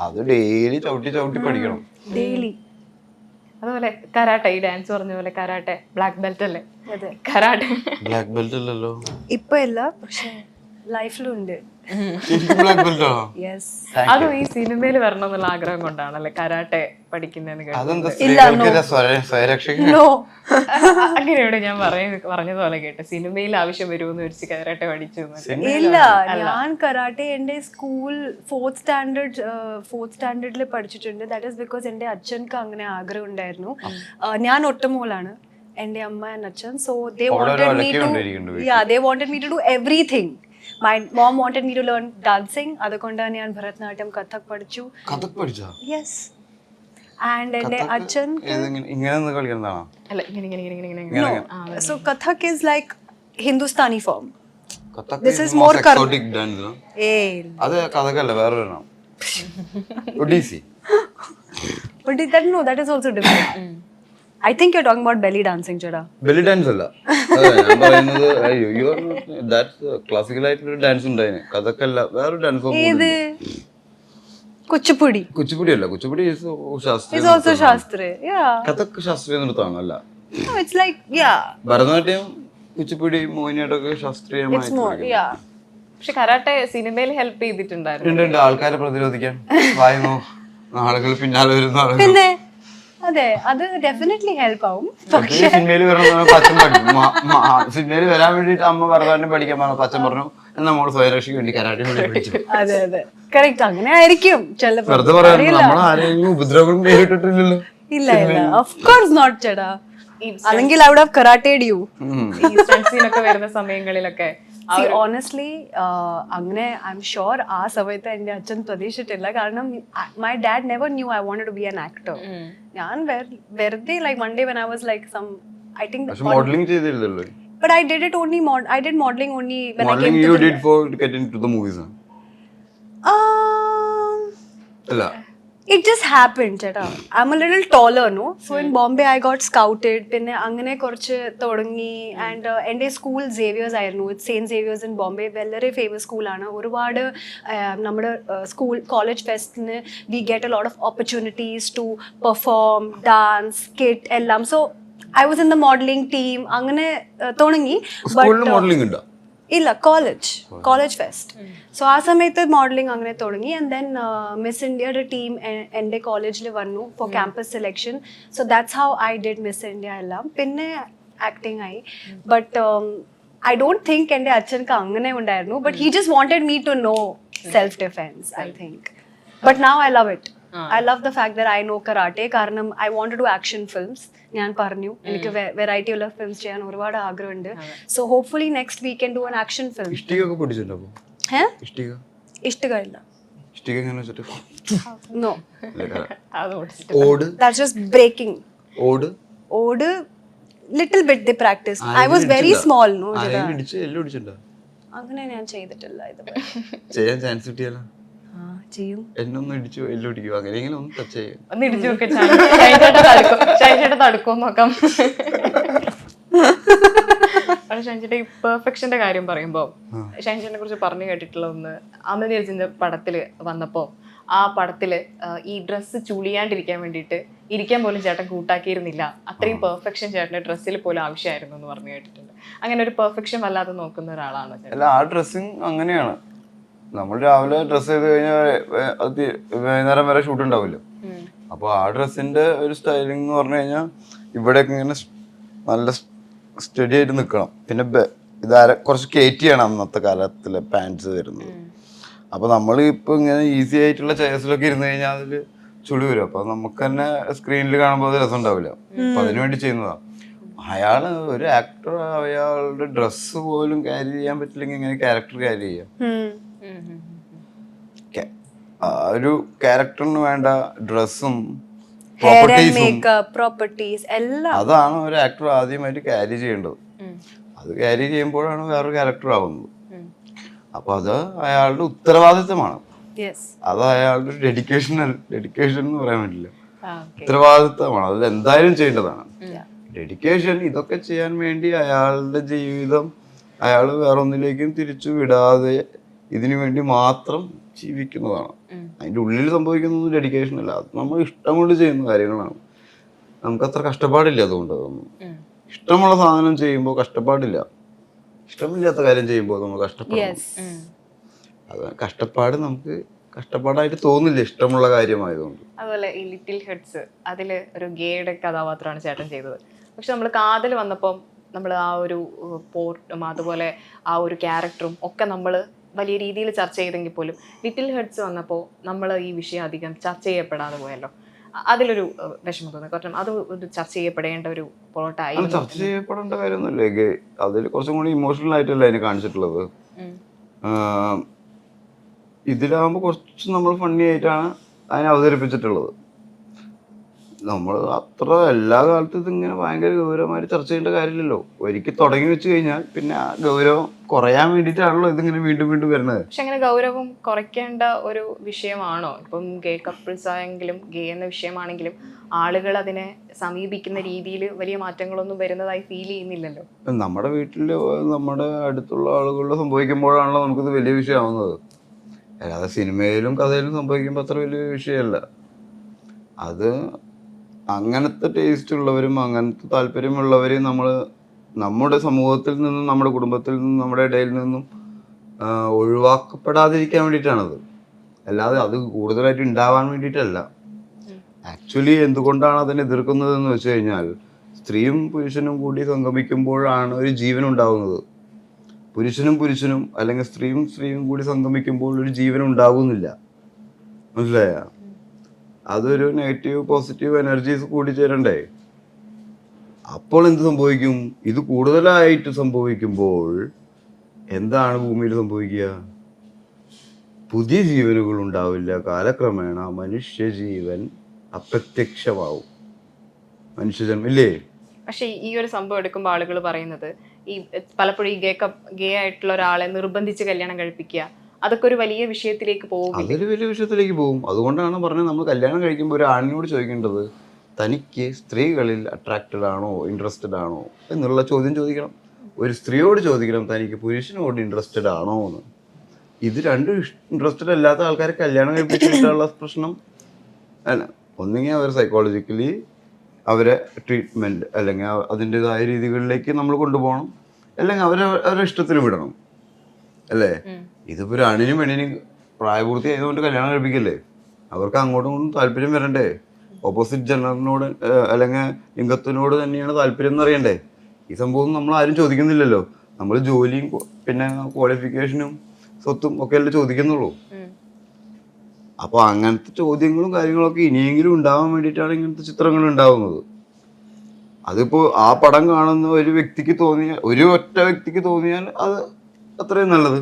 അത് ഡെയിലി ചവിട്ടി പഠിക്കണം. ഡെയിലി. അതുപോലെ കരാട്ടെ, ഈ ഡാൻസ് പറഞ്ഞ പോലെ കരാട്ടെ ബ്ലാക്ക് ബെൽറ്റ് അല്ലേ? കരാട്ടെ ബ്ലാക്ക് ബെൽറ്റ് അല്ലല്ലോ ഇപ്പൊ ഇല്ല, പക്ഷെ ലൈഫിലുണ്ട്. അതും ഈ സിനിമയിൽ വരണം എന്നുള്ള ആഗ്രഹം കൊണ്ടാണല്ലേ കരാട്ടെ പഠിക്കുന്നതെന്ന്? അങ്ങനെയാണ് ഞാൻ പറഞ്ഞതുപോലെ കേട്ടെ. സിനിമയിൽ ആവശ്യം വരുമെന്ന് വെച്ച് കരാട്ടെ പഠിച്ചു. ഇല്ല, ഞാൻ കരാട്ടെ എന്റെ സ്കൂൾ ഫോർത്ത് സ്റ്റാൻഡേർഡിൽ പഠിച്ചിട്ടുണ്ട്. ദാറ്റ് ഈസ് ബിക്കോസ് എന്റെ അച്ഛൻക്ക് അങ്ങനെ ആഗ്രഹം ഉണ്ടായിരുന്നു. ഞാൻ ഒറ്റമോളാണ്, എന്റെ അമ്മ ആൻഡ് അച്ഛൻ. So they wanted me to do everything. My mom wanted me to learn dancing. അതുകൊണ്ടാണ് ഞാൻ ഭരതനാട്യം, കഥക് പഠിച്ചു. കഥക് പഠിച്ചോ? Yes. And എന്റെ അച്ഛൻ ഇങ്ങനെ കളിക്കുന്നതാണോ? അല്ല, ഇങ്ങനെ. So Kathak is like Hindustani form. Kathak This is more exotic dance, no? അത് കഥകല്ല, വേറൊരെണ്ണം. Odissi. But that is also different. I think you're talking about belly dancing, Chada. Belly dance അല്ല. ഞാൻ പറയുന്നത് that's classical ആയിട്ടുള്ള ഡാൻസ് ഉണ്ടായിന്. കഥക്കല്ല, വേറൊരു ഡാൻസ് ഫോം. ഏത്? കുച്ചിപ്പുടി. കുച്ചിപ്പുടി അല്ല, കുച്ചിപ്പുടി is ശാസ്ത്രീയ. It's also ശാസ്ത്രീയ. Yeah. കഥക് ശാസ്ത്രീയ നൃത്തമാണോ? അല്ല. No, it's like, yeah. Bharatanatyam, Kuchipudi, മോഹിനിയാട്ടമൊക്കെ ശാസ്ത്രീയമായിട്ട്. It's more, yeah. പക്ഷെ കരാട്ടെ സിനിമയിൽ ഹെൽപ്പ് ചെയ്തിട്ടുണ്ടായിരുന്നു. ആൾക്കാരെ പ്രതിരോധിക്കാൻ വായുമോ ആളുകൾ പിന്നാലെ വരുന്ന ആളുകൾ. പിന്നെ അതെ അത് ഡെഫിനറ്റ്ലി ഹെൽപ്പ് ആവും. സിനിമയിൽ വരണം അച്ഛൻ പഠിക്കും. സിനിമയിൽ വരാൻ വേണ്ടിട്ട് അമ്മ ഭരതനാട്യം പഠിക്കാൻ പറഞ്ഞു. അച്ഛൻ പറഞ്ഞു എന്നാ മോള് സ്വയരക്ഷയ്ക്ക് വേണ്ടി കരാട്ടെ പഠിച്ചു. അതെ അതെ കറക്റ്റ് അങ്ങനെ ആയിരിക്കും ചിലപ്പോ. വെറുതെ പറയാൻ നമ്മൾ ആരെങ്കിലും ഉപദ്രവം നേരിട്ടിട്ടില്ലല്ലോ. ഇല്ല ഇല്ല ഓഫ് കോഴ്സ് നോട്ട് ചേട്ടാ. അല്ലെങ്കിൽ ഐ വുഡ് ഹാവ് കരാട്ടേഡ് യു. ഈ സ്റ്റണ്ട് സീനൊക്കെ വരുന്ന സമയങ്ങളിലൊക്കെ ഓണസ്റ്റ്ലി അങ്ങനെ ഐ എം ഷുവർ ആ സമയത്ത് എന്റെ അച്ഛൻ പ്രതീക്ഷിച്ചിട്ടില്ല. കാരണം my dad never knew I wanted to be an actor. ഞാൻ വെറുതെ like one day when I was like some I think modelling ചെയ്തില്ലല്ലോ. but I did it only I did modeling only when modeling I came you to did for to get into the movies. അല്ല it just happened ചേട്ടാ. I'm a little taller no, so in Bombay I got scouted. പിന്നെ അങ്ങനെ കുറച്ച് തുടങ്ങി. ആൻഡ് എൻ്റെ സ്കൂൾ സേവിയേഴ്സ് ആയിരുന്നു. സെയിൻറ്റ് സേവിയേഴ്സ് ഇൻ ബോംബെ വളരെ ഫേമസ് സ്കൂളാണ്. ഒരുപാട് നമ്മുടെ സ്കൂൾ കോളേജ് ഫെസ്റ്റിന് we get a lot of opportunities to perform dance skit എല്ലാം. So I was in the modeling team. അങ്ങനെ തുടങ്ങി. സ്കൂളിൽ മോഡലിംഗ് ഉണ്ടോ? ഇല്ല കോളേജ് ഫെസ്റ്റ്. സോ ആ സമയത്ത് മോഡലിംഗ് അങ്ങനെ തുടങ്ങി. ആൻഡ് ദെൻ മിസ് ഇന്ത്യയുടെ ടീം എൻ്റെ കോളേജിൽ വന്നു for campus selection. So that's how I did Miss India എല്ലാം. പിന്നെ ആക്ടിങ് ആയി. ബട്ട് ഐ ഡോണ്ട് തിങ്ക് എൻ്റെ അച്ഛനക്ക് അങ്ങനെ ഉണ്ടായിരുന്നു. But he just wanted me to know self defence I think. But now I love it. I love the fact that I know karate. കാരണം I want to do action films. ഞാൻ പറഞ്ഞു എനിക്ക് വെറൈറ്റി ഉള്ള ഫിലിംസ് ചെയ്യാൻ ഒരുപാട് ആഗ്രഹമുണ്ട്. So hopefully next we can do an action film. ഇഷ്ടിക പഠിച്ചിട്ടുണ്ടോ? ഇഷ്ടിക ഇല്ല. ഇഷ്ടിക എങ്ങനെ വെച്ചിട്ട്? നോ. ഓട്. That's just breaking. ഓട് little bit they practice. I was very small no. ആരെങ്കിലും ഇടിച്ച് എല്ലാം ഇടിച്ചിട്ടുണ്ടോ? അങ്ങനെ ഞാൻ ചെയ്തിട്ടില്ല ഇതുവരെ. ചെയ്യാൻ ചാൻസ് കിട്ടിയാലോ? ചെയ്യും. എന്നൊന്നും ഇടിച്ചു എല്ലാം ഇടിക്കും. അങ്ങനെയെങ്കിലും ഒന്ന് ടച്ച് ചെയ്യും. ഒന്ന് ഇടിച്ചു നോക്കാം. ഷൈൻചേട്ടൻ തടുക്കും നോക്കാം. ഷൈൻചേട്ടൻ ഈ പെർഫെക്ഷന്റെ കാര്യം പറയുമ്പോ ഷൈൻചേട്ടനെ കുറിച്ച് പറഞ്ഞു കേട്ടിട്ടുള്ള ഒന്ന് അമിത് ചേച്ചിന്റെ പടത്തില് വന്നപ്പോ ആ പടത്തില് ഈ ഡ്രസ്സ് ചുളിയാണ്ടിരിക്കാൻ വേണ്ടിയിട്ട് ഇരിക്കാൻ പോലും ചേട്ടൻ കൂട്ടാക്കിയിരുന്നില്ല. അത്രയും പെർഫെക്ഷൻ ചേട്ടന്റെ ഡ്രസ്സിൽ പോലും ആവശ്യമായിരുന്നു എന്ന് പറഞ്ഞു കേട്ടിട്ടുണ്ട്. അങ്ങനെ ഒരു പെർഫെക്ഷൻ വല്ലാതെ നോക്കുന്ന ഒരാളാണ്. അല്ല ആ ഡ്രസ്സിങ് അങ്ങനെയാണ്. നമ്മൾ രാവിലെ ഡ്രസ്സ് ചെയ്ത് കഴിഞ്ഞാൽ അത് വൈകുന്നേരം വരെ ഷൂട്ട് ഉണ്ടാവില്ല. അപ്പോൾ ആ ഡ്രസ്സിന്റെ ഒരു സ്റ്റൈലിംഗ് എന്ന് പറഞ്ഞു കഴിഞ്ഞാൽ ഇവിടെയൊക്കെ ഇങ്ങനെ നല്ല സ്റ്റഡി ആയിട്ട് നിൽക്കണം. പിന്നെ കുറച്ച് കയറ്റിയാണ് അന്നത്തെ കാലത്തിലെ പാൻറ്റ്സ് വരുന്നത്. അപ്പോൾ നമ്മൾ ഇപ്പോൾ ഇങ്ങനെ ഈസി ആയിട്ടുള്ള ചെയർസിലൊക്കെ ഇരുന്ന് കഴിഞ്ഞാൽ അതിൽ ചുളി വരും. അപ്പോൾ നമുക്ക് തന്നെ സ്ക്രീനിൽ കാണുമ്പോൾ അത് രസം ഉണ്ടാവില്ല. അപ്പം അതിനു വേണ്ടി ചെയ്യുന്നതാണ്. അയാൾ ഒരു ആക്ടർ അയാളുടെ ഡ്രസ്സ് പോലും ക്യാരി ചെയ്യാൻ പറ്റില്ലെങ്കിൽ എങ്ങനെ ക്യാരക്ടർ ക്യാരി ചെയ്യാം? ഒരു ക്യാരക്ടറിന് വേണ്ട ഡ്രസ്സും അതാണ് ഒരു ആക്ടർ ആദ്യമായിട്ട് ക്യാരി ചെയ്യേണ്ടത്. അത് ക്യാരി ചെയ്യുമ്പോഴാണ് വേറൊരു ക്യാരക്ടർ ആവുന്നത്. അപ്പൊ അത് അയാളുടെ ഉത്തരവാദിത്തമാണ്. അത് അയാളുടെ ഡെഡിക്കേഷൻ എന്ന് പറയാൻ പറ്റില്ല, ഉത്തരവാദിത്തമാണ്. അത് എന്തായാലും ചെയ്യേണ്ടതാണ്. ഡെഡിക്കേഷൻ ഇതൊക്കെ ചെയ്യാൻ വേണ്ടി അയാളുടെ ജീവിതം അയാൾ വേറൊന്നിലേക്കും തിരിച്ചു വിടാതെ ഇതിനു വേണ്ടി മാത്രം ജീവിക്കുന്നതാണ്. അതിൻ്റെ ഉള്ളിൽ സംഭവിക്കുന്നതൊന്നും ഡെഡിക്കേഷൻ അല്ല. അത് നമ്മൾ ഇഷ്ടം കൊണ്ട് ചെയ്യുന്ന കാര്യങ്ങളാണ്. നമുക്ക് അത്ര കഷ്ടപ്പാടില്ല. അതുകൊണ്ട് അതൊന്നും ഇഷ്ടമുള്ള സാധനം ചെയ്യുമ്പോൾ കഷ്ടപ്പാടില്ല. ഇഷ്ടമില്ലാത്ത കാര്യം ചെയ്യുമ്പോൾ നമ്മൾ കഷ്ടപ്പാടും. അത് കഷ്ടപ്പാട് നമുക്ക് കഷ്ടപ്പാടായിട്ട് തോന്നില്ല ഇഷ്ടമുള്ള കാര്യമായതുകൊണ്ട്. അതുപോലെ ഈ ലിറ്റിൽ ഹെഡ്സ് അതില് ഒരു ഗേയുടെ കഥാപാത്രമാണ് ചേട്ടൻ ചെയ്തത്. പക്ഷെ നമ്മൾ കാതൽ വന്നപ്പം നമ്മൾ ആ ഒരു പോർട്ടും അതുപോലെ ആ ഒരു ക്യാരക്ടറും ഒക്കെ നമ്മൾ വലിയ രീതിയിൽ ചർച്ച ചെയ്തെങ്കിൽ പോലും ലിറ്റിൽ ഹെഡ്സ് വന്നപ്പോൾ നമ്മൾ ഈ വിഷയം അധികം ചർച്ച ചെയ്യപ്പെടാതെ പോയല്ലോ. അതിലൊരു വിഷമം തോന്നി. കാരണം അത് ഒരു ചർച്ച ചെയ്യപ്പെടേണ്ട ഒരു പ്ലോട്ടായി. ചർച്ച ചെയ്യപ്പെടേണ്ട കാര്യമൊന്നുമില്ലേ. അതിൽ കുറച്ചും കൂടി ഇമോഷണൽ ആയിട്ടല്ലേ അതിനെ കാണിച്ചിട്ടുള്ളത്. ഇതിലാകുമ്പോൾ കുറച്ച് നമ്മൾ ഫണ്ണി ആയിട്ടാണ് അതിനെ അവതരിപ്പിച്ചിട്ടുള്ളത്. നമ്മൾ അത്ര എല്ലാ കാലത്തും ഇതിങ്ങനെ ഭയങ്കര ഗൗരവമായിട്ട് ചർച്ച ചെയ്യേണ്ട കാര്യമില്ലല്ലോ. ഒരിക്കൽ തുടങ്ങി വെച്ച് കഴിഞ്ഞാൽ പിന്നെ ആ ഗൗരവം കുറയാൻ വേണ്ടിയിട്ടാണല്ലോ ഇതിങ്ങനെ വീണ്ടും വീണ്ടും വരുന്നത്. പക്ഷെ അങ്ങനെ ഗൗരവം കുറയ്ക്കേണ്ട ഒരു വിഷയമാണോ? ഇപ്പം ഗേ കപ്പിൾസ് ആയെങ്കിലും ഗേ എന്ന വിഷയമാണെങ്കിലും ആളുകൾ അതിനെ സമീപിക്കുന്ന രീതിയിൽ വലിയ മാറ്റങ്ങളൊന്നും വരുന്നതായി ഫീൽ ചെയ്യുന്നില്ലല്ലോ. നമ്മുടെ വീട്ടിൽ നമ്മുടെ അടുത്തുള്ള ആളുകളിൽ സംഭവിക്കുമ്പോഴാണല്ലോ നമുക്കിത് വലിയ വിഷയമാവുന്നത്. അല്ലാതെ സിനിമയിലും കഥയിലും സംഭവിക്കുമ്പോൾ അത്ര വലിയ വിഷയമല്ല. അത് അങ്ങനത്തെ ടേസ്റ്റ് ഉള്ളവരും അങ്ങനത്തെ താല്പര്യമുള്ളവരെയും നമ്മൾ നമ്മുടെ സമൂഹത്തിൽ നിന്നും നമ്മുടെ കുടുംബത്തിൽ നിന്നും നമ്മുടെ ഇടയിൽ നിന്നും ഒഴിവാക്കപ്പെടാതിരിക്കാൻ വേണ്ടിയിട്ടാണത്. അല്ലാതെ അത് കൂടുതലായിട്ട് ഉണ്ടാവാൻ വേണ്ടിയിട്ടല്ല. ആക്ച്വലി എന്തുകൊണ്ടാണ് അതിനെ എതിർക്കുന്നത് എന്ന് വെച്ച് കഴിഞ്ഞാൽ സ്ത്രീയും പുരുഷനും കൂടി സംഗമിക്കുമ്പോഴാണ് ഒരു ജീവൻ ഉണ്ടാകുന്നത്. പുരുഷനും അല്ലെങ്കിൽ സ്ത്രീയും കൂടി സംഗമിക്കുമ്പോൾ ഒരു ജീവൻ ഉണ്ടാകുന്നില്ല. മനസ്സിലായ? അതൊരു നെഗറ്റീവ് പോസിറ്റീവ് എനർജീസ് കൂടി ചേരണ്ടേ? അപ്പോൾ എന്ത് സംഭവിക്കും? ഇത് കൂടുതലായിട്ട് സംഭവിക്കുമ്പോൾ എന്താണ് ഭൂമിയിൽ സംഭവിക്കുക? പുതിയ ജീവനുകൾ ഉണ്ടാവില്ല. കാലക്രമേണ മനുഷ്യജീവൻ അപ്രത്യക്ഷമാവും. മനുഷ്യജന്മം ഇല്ലേ? പക്ഷെ ഈ ഒരു സംഭവം എടുക്കുമ്പോൾ ആളുകൾ പറയുന്നത് ഈ പലപ്പോഴും ഈ ഗേ ആയിട്ടുള്ള ഒരാളെ നിർബന്ധിച്ച് കല്യാണം കഴിപ്പിക്കുക, അതൊക്കെ ഒരു വലിയ വിഷയത്തിലേക്ക് പോകും. അതൊരു വലിയ വിഷയത്തിലേക്ക് പോകും. അതുകൊണ്ടാണ് പറഞ്ഞത് നമ്മൾ കല്യാണം കഴിക്കുമ്പോൾ ഒരു ആണിനോട് ചോദിക്കേണ്ടത് തനിക്ക് സ്ത്രീകളിൽ അട്രാക്റ്റഡ് ആണോ, ഇൻട്രസ്റ്റഡ് ആണോ എന്നുള്ള ചോദ്യം ചോദിക്കണം. ഒരു സ്ത്രീയോട് ചോദിക്കണം തനിക്ക് പുരുഷനോട് ഇൻട്രസ്റ്റഡ് ആണോ എന്ന്. ഇത് രണ്ടും ഇൻട്രസ്റ്റഡ് അല്ലാത്ത ആൾക്കാരെ കല്യാണം കഴിപ്പിച്ചിട്ടുള്ള പ്രശ്നം അല്ല. ഒന്നുകിൽ അവർ സൈക്കോളജിക്കലി അവരെ ട്രീറ്റ്മെൻറ്റ് അല്ലെങ്കിൽ അതിൻ്റെതായ രീതികളിലേക്ക് നമ്മൾ കൊണ്ടുപോകണം, അല്ലെങ്കിൽ അവരുടെ ഇഷ്ടത്തിന് വിടണം, അല്ലേ? ഇതിപ്പോൾ ഒരു ആണിനും പെണ്ണിനും പ്രായപൂർത്തി ആയതുകൊണ്ട് കല്യാണം കഴിപ്പിക്കല്ലേ? അവർക്ക് അങ്ങോട്ടും ഇങ്ങോട്ടും താല്പര്യം വരണ്ടേ? ഓപ്പോസിറ്റ് ജെൻഡറിനോട് അല്ലെങ്കിൽ ലിംഗത്തിനോട് തന്നെയാണ് താല്പര്യം എന്ന് അറിയണ്ടേ? ഈ സംഭവം നമ്മൾ ആരും ചോദിക്കുന്നില്ലല്ലോ. നമ്മൾ ജോലിയും പിന്നെ ക്വാളിഫിക്കേഷനും സ്വത്തും ഒക്കെ അല്ലേ ചോദിക്കുന്നുള്ളൂ. അപ്പോൾ അങ്ങനത്തെ ചോദ്യങ്ങളും കാര്യങ്ങളൊക്കെ ഇനിയെങ്കിലും ഉണ്ടാവാൻ വേണ്ടിയിട്ടാണ് ഇങ്ങനത്തെ ചിത്രങ്ങൾ ഉണ്ടാവുന്നത്. അതിപ്പോൾ ആ പടം കാണുന്ന ഒരു വ്യക്തിക്ക് തോന്നിയാൽ, ഒരു ഒറ്റ വ്യക്തിക്ക് തോന്നിയാൽ അത് അത്രയും നല്ലത്.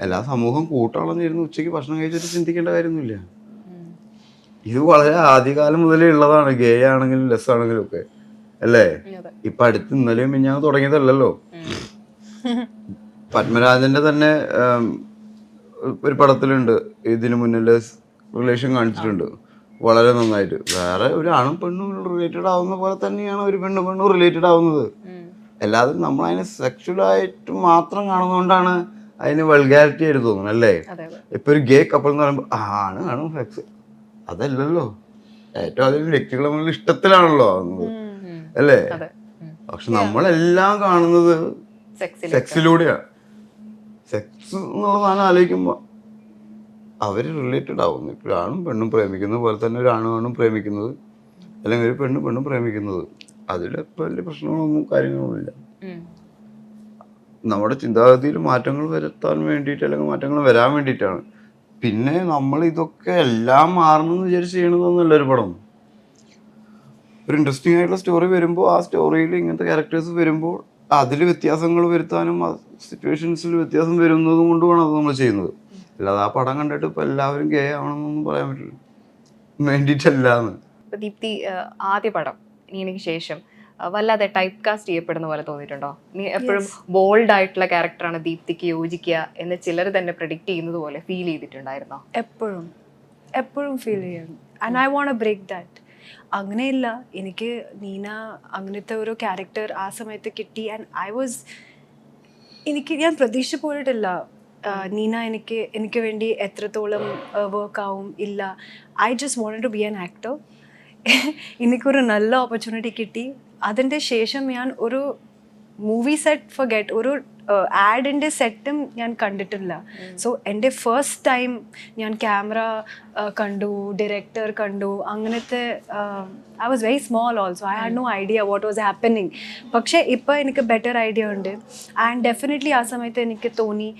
എല്ലാ സമൂഹം കൂട്ടാളഞ്ഞിരുന്ന് ഉച്ചയ്ക്ക് ഭക്ഷണം കഴിച്ചിട്ട് ചിന്തിക്കേണ്ട കാര്യമൊന്നുമില്ല. ഇത് വളരെ ആദ്യകാലം മുതലേ ഉള്ളതാണ്. ഗേ ആണെങ്കിലും ലെസ് ആണെങ്കിലും ഒക്കെ, അല്ലേ? ഇപ്പൊ അടുത്ത് ഇന്നലെയും ഞാൻ തുടങ്ങിയതല്ലല്ലോ. പത്മരാജന്റെ തന്നെ ഒരു പടത്തിലുണ്ട് ഇതിനു മുന്നിൽ റിലേഷൻ കാണിച്ചിട്ടുണ്ട് വളരെ നന്നായിട്ട്. വേറെ ഒരു ആണും പെണ്ണും റിലേറ്റഡ് ആവുന്ന പോലെ തന്നെയാണ് ഒരു പെണ്ണും റിലേറ്റഡ് ആവുന്നത്. അല്ലാതെ നമ്മൾ അതിനെ സെക്ഷുവലായിട്ട് മാത്രം കാണുന്നതുകൊണ്ടാണ് അതിന് വൾഗാരിറ്റി ആയിട്ട് തോന്നുന്നത്, അല്ലേ? ഇപ്പൊ ഒരു ഗേ കപ്പിൾ എന്ന് പറയുമ്പോൾ ആണ് സെക്സ്, അതല്ലല്ലോ. ഏറ്റവും അധികം വ്യക്തികൾ നമ്മളുടെ ഇഷ്ടത്തിലാണല്ലോ ആവുന്നത്, അല്ലേ? പക്ഷെ നമ്മളെല്ലാം കാണുന്നത് സെക്സിലൂടെയാണ്. സെക്സ് എന്നുള്ള സാധനം ആലോചിക്കുമ്പോൾ അവര് റിലേറ്റഡ് ആവുന്നു. ഇപ്പോൾ ആണും പെണ്ണും പ്രേമിക്കുന്നത് പോലെ തന്നെ ഒരു ആണും പ്രേമിക്കുന്നത്, അല്ലെങ്കിൽ ഒരു പെണ്ണും പ്രേമിക്കുന്നത്, അതിൽ വലിയ പ്രശ്നങ്ങളൊന്നും കാര്യങ്ങളൊന്നുമില്ല. നമ്മുടെ ചിന്താഗതിയിൽ മാറ്റങ്ങൾ വരുത്താൻ വേണ്ടിയിട്ട്, അല്ലെങ്കിൽ മാറ്റങ്ങൾ വരാൻ വേണ്ടിയിട്ടാണ്. പിന്നെ നമ്മൾ ഇതൊക്കെ എല്ലാം മാറണമെന്ന് വിചാരിച്ച് ചെയ്യണതൊന്നുമല്ല ഒരു പടം. ഒരു ഇൻട്രസ്റ്റിംഗ് ആയിട്ടുള്ള സ്റ്റോറി വരുമ്പോൾ ആ സ്റ്റോറിയിൽ ഇങ്ങനത്തെ ക്യാരക്ടേഴ്സ് വരുമ്പോൾ അതിൽ വ്യത്യാസങ്ങൾ വരുത്താനും സിറ്റുവേഷൻസിൽ വ്യത്യാസം വരുന്നതും കൊണ്ടുമാണ് അത് നമ്മൾ ചെയ്യുന്നത്. അല്ലാതെ ആ പടം കണ്ടിട്ട് ഇപ്പം എല്ലാവരും ഗേ ആവണമെന്നൊന്നും പറയാൻ പറ്റില്ല, വേണ്ടിയിട്ടല്ലാന്ന്. ദീപ്തി ആദ്യ പടം എനിക്ക് ശേഷം വല്ലാതെ ടൈപ്പ് കാസ്റ്റ് ചെയ്യപ്പെടുന്ന പോലെ തോന്നിയിട്ടുണ്ടോ? നീ എപ്പോഴും ബോൾഡ് ആയിട്ടുള്ള ക്യാരക്ടറാണ് ദീപ്തിക്ക് യോജിക്കുക എന്ന് ചിലർ തന്നെ പ്രെഡിക്റ്റ് ചെയ്യുന്നത് പോലെ ഫീൽ ചെയ്തിട്ടുണ്ടായിരുന്നോ? എപ്പോഴും ഫീൽ ചെയ്യും. And I want to break that. അങ്ങനെയില്ല, എനിക്ക് നീന അങ്ങനത്തെ ഒരു ക്യാരക്ടർ ആ സമയത്ത് കിട്ടി. ആൻഡ് ഞാൻ പ്രതീക്ഷ പോയിട്ടില്ല നീന എനിക്ക് വേണ്ടി എത്രത്തോളം വർക്ക് ആവും. ഇല്ല, I just wanted to be an actor. എനിക്കൊരു നല്ല ഓപ്പർച്യൂണിറ്റി കിട്ടി. അതിൻ്റെ ശേഷം ഞാൻ ഒരു മൂവി സെറ്റ് ഫർഗെറ്റ്, ഒരു ആഡിൻ്റെ സെറ്റും ഞാൻ കണ്ടിട്ടില്ല. സോ എൻ്റെ ഫസ്റ്റ് ടൈം ഞാൻ ക്യാമറ കണ്ടു, ഡയറക്ടർ കണ്ടു. അങ്ങനത്തെ I was very small also. I had no idea what was happening. പക്ഷേ ഇപ്പോൾ എനിക്ക് ബെറ്റർ ഐഡിയ ഉണ്ട്. ആൻഡ് ഡെഫിനറ്റ്ലി ആ സമയത്ത് എനിക്ക് തോന്നി,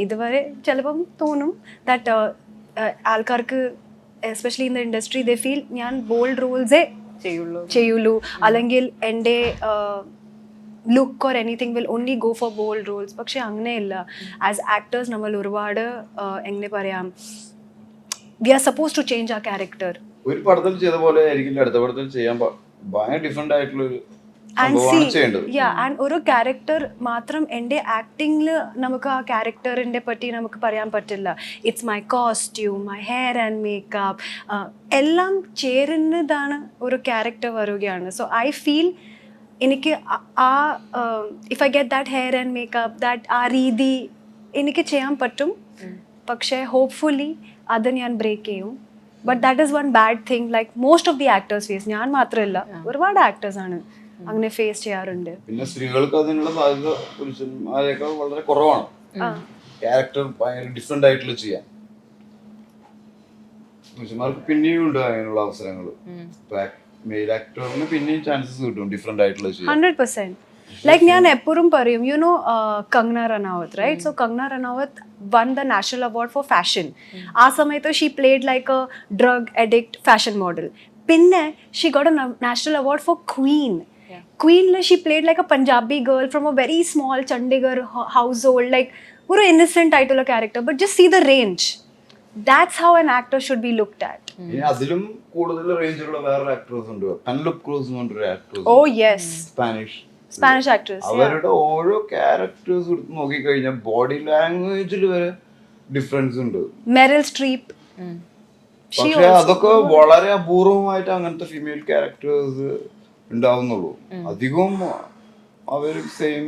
ഇതുവരെ ചിലപ്പം തോന്നും ദാറ്റ് ആൾക്കാർക്ക് especially in the industry they feel ഞാൻ ബോൾഡ് റോൾസേ ചെയ്യുള്ളൂ, അല്ലെങ്കിൽ എൻ്റെ look or anything will only go for bold roles. പക്ഷെ അങ്ങനെയല്ല. ആസ് ആക്ടേഴ്സ് നമ്മൾ ഒരുപാട് എങ്ങനെ പറയാം, V are suppose to change ആ ക്യാരക്ടർ. ഒരു പടത്തിൽ ചെയ്ത പോലെ ആയിരിക്കില്ല അടുത്ത പടത്തിൽ ചെയ്യാൻ ഭയങ്കര ഡിഫറെന്റ് ആയിട്ടുള്ള ആൻഡ് ഒരു ക്യാരക്ടർ മാത്രം എൻ്റെ ആക്ടിങ്ങിൽ നമുക്ക് ആ ക്യാരക്ടറിൻ്റെ പറ്റി നമുക്ക് പറയാൻ പറ്റില്ല. It's my costume, my hair and makeup, എല്ലാം ചേരുന്നതാണ് ഒരു ക്യാരക്ടർ വരികയാണ്. സോ ഐ ഫീൽ എനിക്ക് ആ if I get that hair and makeup, that ആ രീതി എനിക്ക് ചെയ്യാൻ പറ്റും. പക്ഷേ ഹോപ്പ്ഫുള്ളി അത് ഞാൻ ബ്രേക്ക് ചെയ്യും. But that is one bad thing like most of the actors face. ഞാൻ മാത്രമല്ല, ഒരുപാട് ആക്ടേഴ്സാണ് അങ്ങനെ ഫേസ് ചെയ്യാറുണ്ട്. പിന്നെ സ്ത്രീകൾക്ക് അതിനുള്ള സാധ്യത പുരുഷന്മാരെക്കാൾ വളരെ കുറവാണ്. ക്യാരക്ടർ ഭയങ്കര ഡിഫറെന്റ് ആയിട്ടുള്ള ചെയ്യാൻ. പുരുഷന്മാർക്ക് പിന്നെയും ഉണ്ട് അതിനുള്ള അവസരങ്ങൾ. മെയിൽ ആക്ടറിന് പിന്നെയും ചാൻസസ് കിട്ടും ഡിഫറെന്റ് ആയിട്ടുള്ള ചെയ്യാൻ. 100%. ലൈക്ക് ഞാൻ എപ്പോഴും പറയും, you know Kangana Ranaut, right? So Kangana Ranaut won the national award for fashion. ആ സമയത്ത് she played like a drug addict fashion model. പിന്നെ she got a national award for queen. ക്വീനിൽ she played like a Punjabi girl from a very small Chandigarh household, like ഒരു ഇന്നസെന്റ് ആയിട്ടുള്ള character. But just see the range. That's how an actor should be looked at. ഇനി അതിലും കൂടുതൽ റേഞ്ചുള്ള വേറെ ആക്ടേഴ്സ് ഉണ്ട്. പെനലോപ്പ് ക്രൂസ് എന്ന് പറഞ്ഞൊരു actress, Oh yes, Spanish actress. അവരുടെ ഓരോ ക്യാരക്ടേഴ്സ് എടുത്ത് നോക്കിക്കഴിഞ്ഞാൽ ബോഡി ലാംഗ്വേജിൽ വരെ ഡിഫറൻസ് ഉണ്ട്. Meryl Streep. പക്ഷെ അതൊക്കെ വളരെ അപൂർവമായിട്ട് അങ്ങനത്തെ ഫീമെയിൽ ക്യാരക്ടേഴ്സ് ഉണ്ടാവുന്നുള്ളൂ. അധികവും അവർ സെയിം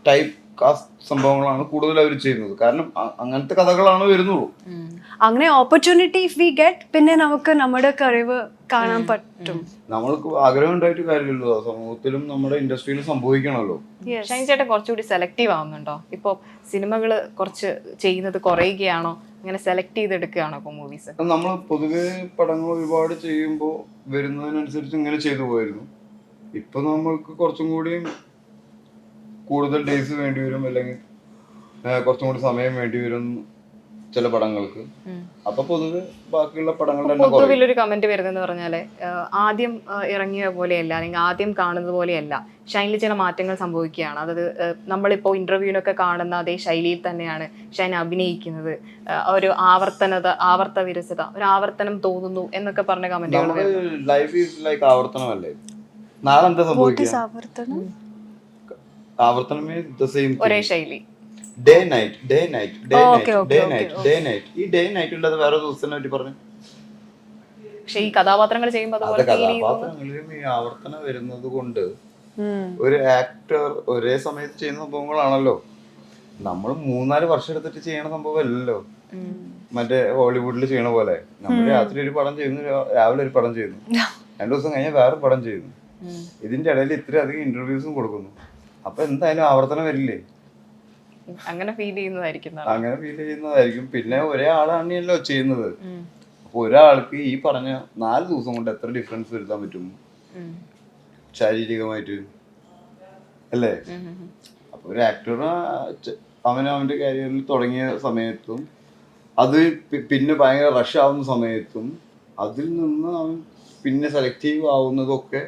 ടൈപ്പ് കാസ്റ്റ് സംഭവങ്ങളാണ് കൂടുതൽ അവർ ചെയ്യുന്നത്. കാരണം അങ്ങനത്തെ കഥകളാണ് വരുന്നുള്ളൂ. അങ്ങനെ ഓപ്പർച്യൂണിറ്റി ഇഫ് വി ഗെറ്റ്, പിന്നെ നമുക്ക് നമ്മുടെ കഴിവ് കാണാൻ പറ്റും. നമ്മൾക്ക് ആഗ്രഹം ഉണ്ടായിട്ട് കാര്യമില്ലല്ലോ, സമൂഹത്തിലും നമ്മുടെ ഇൻഡസ്ട്രിയിലും സംഭവിക്കണമല്ലോ. ഷൈൻ ചേട്ടൻ കുറച്ചുകൂടി സെലക്റ്റീവ് ആവുന്നുണ്ടോ? ഇപ്പോൾ സിനിമകൾ കുറച്ച് ചെയ്യുന്നത് കുറയുകയാണോ, അങ്ങനെ സെലക്ട് ചെയ്തെടുക്കുകയാണോ ഇപ്പോൾ മൂവീസ്? നമ്മൾ പൊതുവെ പടങ്ങൾ ഒരുപാട് ചെയ്യുമ്പോൾ വരുന്നതിനനുസരിച്ച് ഇങ്ങനെ ചെയ്തു പോയിരുന്നു. ഇപ്പൊ നമ്മൾക്ക് കുറച്ചും കൂടി കൂടുതൽ ഡേയ്സ് വേണ്ടി വരും, അല്ലെങ്കിൽ കുറച്ചും കൂടി സമയം വേണ്ടി വരും ചില പടങ്ങൾക്ക്. അപ്പൊ പൊതുവെ ബാക്കിയുള്ള പടങ്ങളുടെ പൊതുവിലൊരു കമന്റ് വരുന്നതെന്ന് പറഞ്ഞാല് ആദ്യം ഇറങ്ങിയ പോലെയല്ല, അല്ലെങ്കിൽ ആദ്യം കാണുന്നത് പോലെയല്ല, ഷൈനിൽ ചില മാറ്റങ്ങൾ സംഭവിക്കുകയാണ്. അതായത് നമ്മളിപ്പോൾ ഇന്റർവ്യൂവിനൊക്കെ കാണുന്ന അതേ ശൈലിയിൽ തന്നെയാണ് ഷൈൻ അഭിനയിക്കുന്നത്. ഒരു ആവർത്ത വിരസത, ഒരു ആവർത്തനം തോന്നുന്നു എന്നൊക്കെ പറഞ്ഞ കമന്റുകൾ. ലൈഫ് ഈസ് ലൈക്ക് ആവർത്തനമല്ലേ? നാളെ എന്താ സംഭവിക്കുക? ആവർത്തനം ഒരേ ശൈലി. Day night day night day night day night day night. ഈ ഡേ നൈറ്റ് ഉള്ളത് വേറെ ദിവസത്തിനെ പറ്റി പറഞ്ഞു. പക്ഷെ ഈ കഥാപാത്രങ്ങൾ ചെയ്യുമ്പോൾ കഥാപാത്രങ്ങളിലും ഈ ആവർത്തനം വരുന്നത് കൊണ്ട് ഒരു ആക്ടർ ഒരേ സമയത്ത് ചെയ്യുന്ന സംഭവങ്ങളാണല്ലോ. നമ്മൾ 3-4 വർഷം എടുത്തിട്ട് ചെയ്യണ സംഭവമല്ലല്ലോ മറ്റേ ഹോളിവുഡിൽ ചെയ്യണ പോലെ. നമ്മൾ രാത്രി ഒരു പടം ചെയ്യുന്നു, രാവിലെ ഒരു പടം ചെയ്യുന്നു, 2 ദിവസം കഴിഞ്ഞാൽ വേറെ പടം ചെയ്യുന്നു. ഇതിന്റെ ഇടയിൽ ഇത്രയധികം ഇന്റർവ്യൂസും കൊടുക്കുന്നു. അപ്പൊ എന്തായാലും ആവർത്തനം വരില്ലേ? അങ്ങനെ ഫീൽ ചെയ്യുന്നതായിരിക്കും. പിന്നെ ഒരേ ആളാണല്ലോ ചെയ്യുന്നത്. അപ്പൊ ഒരാൾക്ക് ഈ പറഞ്ഞ 4 ദിവസം കൊണ്ട് എത്ര ഡിഫറൻസ് വരുത്താൻ പറ്റും ശാരീരികമായിട്ട്, അല്ലേ? അപ്പൊ ഒരു ആക്ടർ അവന്റെ കരിയറിൽ തുടങ്ങിയ സമയത്തും അത് പിന്നെ ഭയങ്കര റഷ് ആവുന്ന സമയത്തും അതിൽ നിന്ന് അവൻ പിന്നെ സെലക്റ്റീവ് ആവുന്നതൊക്കെ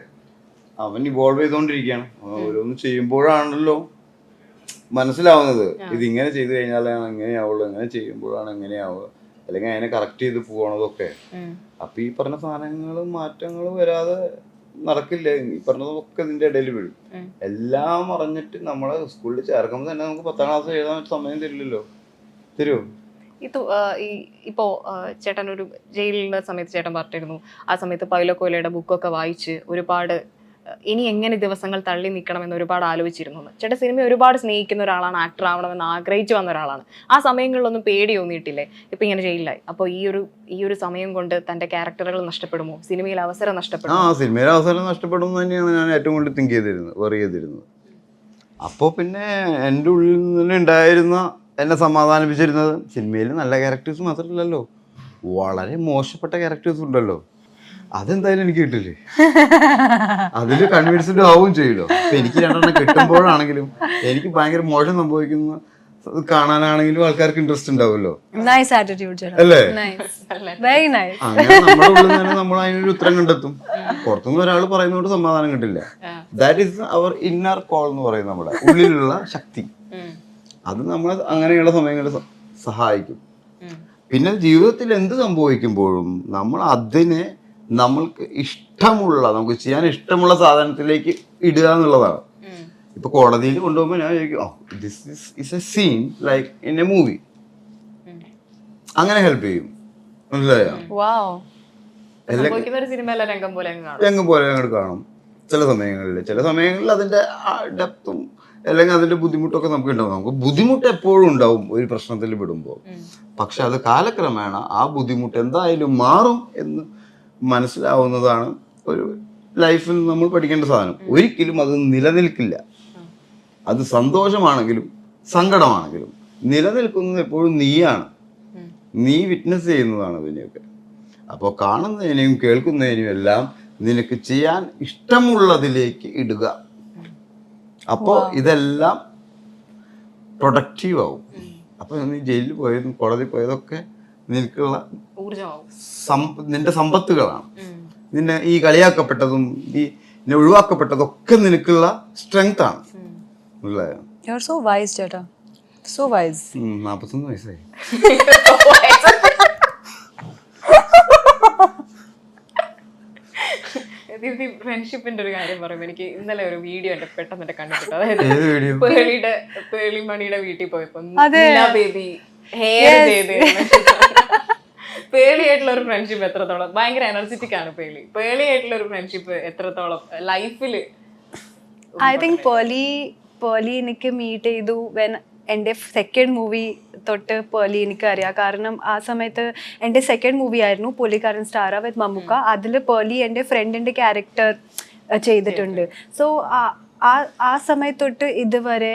അവൻ ഇവോൾവ് ചെയ്തോണ്ടിരിക്കുകയാണ്. ഓരോന്ന് ചെയ്യുമ്പോഴാണല്ലോ മനസ്സിലാവുന്നത് ഇതിങ്ങനെ ചെയ്തു കഴിഞ്ഞാലാണ് എങ്ങനെയാവുള്ളൂ, എങ്ങനെ ചെയ്യുമ്പോഴാണ് എങ്ങനെയാവുക, അല്ലെങ്കിൽ അതിനെ കറക്റ്റ് ചെയ്ത് പോകണതൊക്കെ. അപ്പൊ ഈ പറഞ്ഞ സാധനങ്ങളും മാറ്റങ്ങളും വരാതെ നടക്കില്ല. ഈ പറഞ്ഞതൊക്കെ ഇതിന്റെ ഇടയിൽ വീഴും. എല്ലാം അറിഞ്ഞിട്ട് നമ്മളെ സ്കൂളിൽ ചേർക്കുമ്പോൾ തന്നെ നമുക്ക് 10ാം ക്ലാസ് എഴുതാൻ സമയം തരില്ലല്ലോ. തരുമോ? ഇപ്പോ ചേട്ടൻ ഒരു ജയിലിലുള്ള സമയത്ത് ചേട്ടൻ പറഞ്ഞിരുന്നു, ആ സമയത്ത് പൗലോ കൊയ്ലോയുടെ ബുക്കൊക്കെ വായിച്ച് ഒരുപാട് ഇനി എങ്ങനെ ദിവസങ്ങൾ തള്ളി നിൽക്കണമെന്ന് ഒരുപാട് ആലോചിച്ചിരുന്നു. ചേട്ടൻ സിനിമ ഒരുപാട് സ്നേഹിക്കുന്ന ഒരാളാണ്, ആക്ടർ ആവണമെന്ന് ആഗ്രഹിച്ചു വന്ന ഒരാളാണ്. ആ സമയങ്ങളിലൊന്നും പേടി തോന്നിയിട്ടില്ലേ? ഇപ്പൊ ഇങ്ങനെ ജയിലിലായി, അപ്പോൾ ഈ ഒരു സമയം കൊണ്ട് തന്റെ ക്യാരക്ടറുകൾ നഷ്ടപ്പെടുമോ, സിനിമയിൽ അവസരം നഷ്ടപ്പെടുമോ? സിനിമയിൽ അവസരം നഷ്ടപ്പെടും തന്നെയാണ് ഞാൻ ഏറ്റവും കൂടുതൽ തിങ്ക് ചെയ്തിരുന്നത്. അപ്പോൾ പിന്നെ എൻ്റെ ഉള്ളിൽ നിന്ന് ഉണ്ടായിരുന്ന, എന്നെ സമാധാനിപ്പിച്ചിരുന്നത്, സിനിമയിൽ നല്ല ക്യാരക്ടേഴ്സ് മാത്രമല്ലല്ലോ, വളരെ മോശപ്പെട്ട ക്യാരക്ടേഴ്സ് ഉണ്ടല്ലോ. അതെന്തായാലും എനിക്ക് കിട്ടില്ലേ, അതിൽ കൺവിൻസ്ഡ് ആവുകയും ചെയ്യല്ലോ. അപ്പൊ എനിക്ക് 2 കിട്ടുമ്പോഴാണെങ്കിലും എനിക്ക് ഭയങ്കര മോശം സംഭവിക്കുന്ന കാണാനാണെങ്കിലും ആൾക്കാർക്ക് ഇൻട്രസ്റ്റ് ഉണ്ടാവുമല്ലോ. അല്ലേ? അങ്ങനെ നമ്മുടെ ഉള്ളിൽ തന്നെ നമ്മൾ അതിനൊരു ഉത്തരം കണ്ടെത്തും. പുറത്തുനിന്ന് ഒരാൾ പറയുന്നതുകൊണ്ട് സമാധാനം കിട്ടില്ല. ദാറ്റ് ഈസ് അവർ ഇന്നർ കോൾ എന്ന് പറയും, നമ്മുടെ ഉള്ളിലുള്ള ശക്തി. അത് നമ്മളെ അങ്ങനെയുള്ള സമയങ്ങളിൽ സഹായിക്കും. പിന്നെ ജീവിതത്തിൽ എന്ത് സംഭവിക്കുമ്പോഴും നമ്മൾ അതിനെ നമ്മൾക്ക് ഇഷ്ടമുള്ള, നമുക്ക് ചെയ്യാൻ ഇഷ്ടമുള്ള സാധനത്തിലേക്ക് ഇടുക എന്നുള്ളതാണ്. ഇപ്പൊ കോടതിയിൽ കൊണ്ടുപോകുമ്പോൾ ഞാൻ ചോദിക്കും, this is a scene like in a movie. അങ്ങനെ ഹെൽപ്പ് ചെയ്യും. മനസ്സിലായോ? രംഗം പോലെ അങ്ങോട്ട് കാണും. ചില സമയങ്ങളിൽ അതിന്റെ ഡെപ്തും അല്ലെങ്കിൽ അതിന്റെ ബുദ്ധിമുട്ടൊക്കെ നമുക്ക് ഉണ്ടാവും. നമുക്ക് ബുദ്ധിമുട്ട് എപ്പോഴും ഉണ്ടാവും ഒരു പ്രശ്നത്തിൽ വിടുമ്പോൾ. പക്ഷെ അത് കാലക്രമേണ ആ ബുദ്ധിമുട്ട് എന്തായാലും മാറും എന്ന് മനസ്സിലാവുന്നതാണ് ഒരു ലൈഫിൽ നമ്മൾ പഠിക്കേണ്ട സാധനം. ഒരിക്കലും അത് നിലനിൽക്കില്ല. അത് സന്തോഷമാണെങ്കിലും സങ്കടമാണെങ്കിലും നിലനിൽക്കുന്നത് എപ്പോഴും നീയാണ്. നീ വിറ്റ്നസ് ചെയ്യുന്നതാണ് ഇതിനെയൊക്കെ. അപ്പോൾ കാണുന്നതിനെയും കേൾക്കുന്നതിനും എല്ലാം നിനക്ക് ചെയ്യാൻ ഇഷ്ടമുള്ളതിലേക്ക് ഇടുക. അപ്പോൾ ഇതെല്ലാം പ്രൊഡക്റ്റീവ് ആവും. അപ്പോൾ നീ ജയിലിൽ പോയതും കോടതി പോയതൊക്കെ നിനക്കുള്ള നിന്റെ സമ്പത്തുകളാണ്. നിന്നെ ഈ കളിയാക്കപ്പെട്ടതും ഈ നിന്നെ ഒഴിവാക്കപ്പെട്ടതൊക്കെ നിനക്കുള്ള സ്ട്രെങ്ത് ആണ്. മനസ്സിലായോ? You are so wise, ചേട്ടാ. So wise. 41 വയസ്സായി. ഫ്രണ്ട്ഷിപ്പിന്റെ ഒരു കാര്യം പറയുമ്പോൾ എനിക്ക് ഇന്നലെ ഒരു വീഡിയോ എന്റെ പെട്ടെന്ന് എന്റെ കണ്ടിട്ടു. അതായത് പേളിമണിയുടെ വീട്ടിൽ പോയപ്പോ ബേബി ഹെയർ ചെയ്ത് പേളിയായിട്ടുള്ള ഒരു ഫ്രണ്ട്ഷിപ്പ് എത്രത്തോളം ഭയങ്കര എനർജറ്റിക് ആണ്. പേളിയായിട്ടുള്ള ഒരു ഫ്രണ്ട്ഷിപ്പ് എത്രത്തോളം ലൈഫില് ഐ തിങ്ക് പേളി എനിക്ക് മീറ്റ് ചെയ്തു വെൻ എൻ്റെ സെക്കൻഡ് മൂവി തൊട്ട് പേളി എനിക്കറിയാം. കാരണം ആ സമയത്ത് എൻ്റെ സെക്കൻഡ് മൂവി ആയിരുന്നു പുള്ളിക്കാരൻ സ്റ്റാർ വിത്ത് മമ്മൂക്ക. അതിൽ പേളി എൻ്റെ ഫ്രണ്ടിൻ്റെ ക്യാരക്ടർ ചെയ്തിട്ടുണ്ട്. സോ ആ സമയത്തൊട്ട് ഇതുവരെ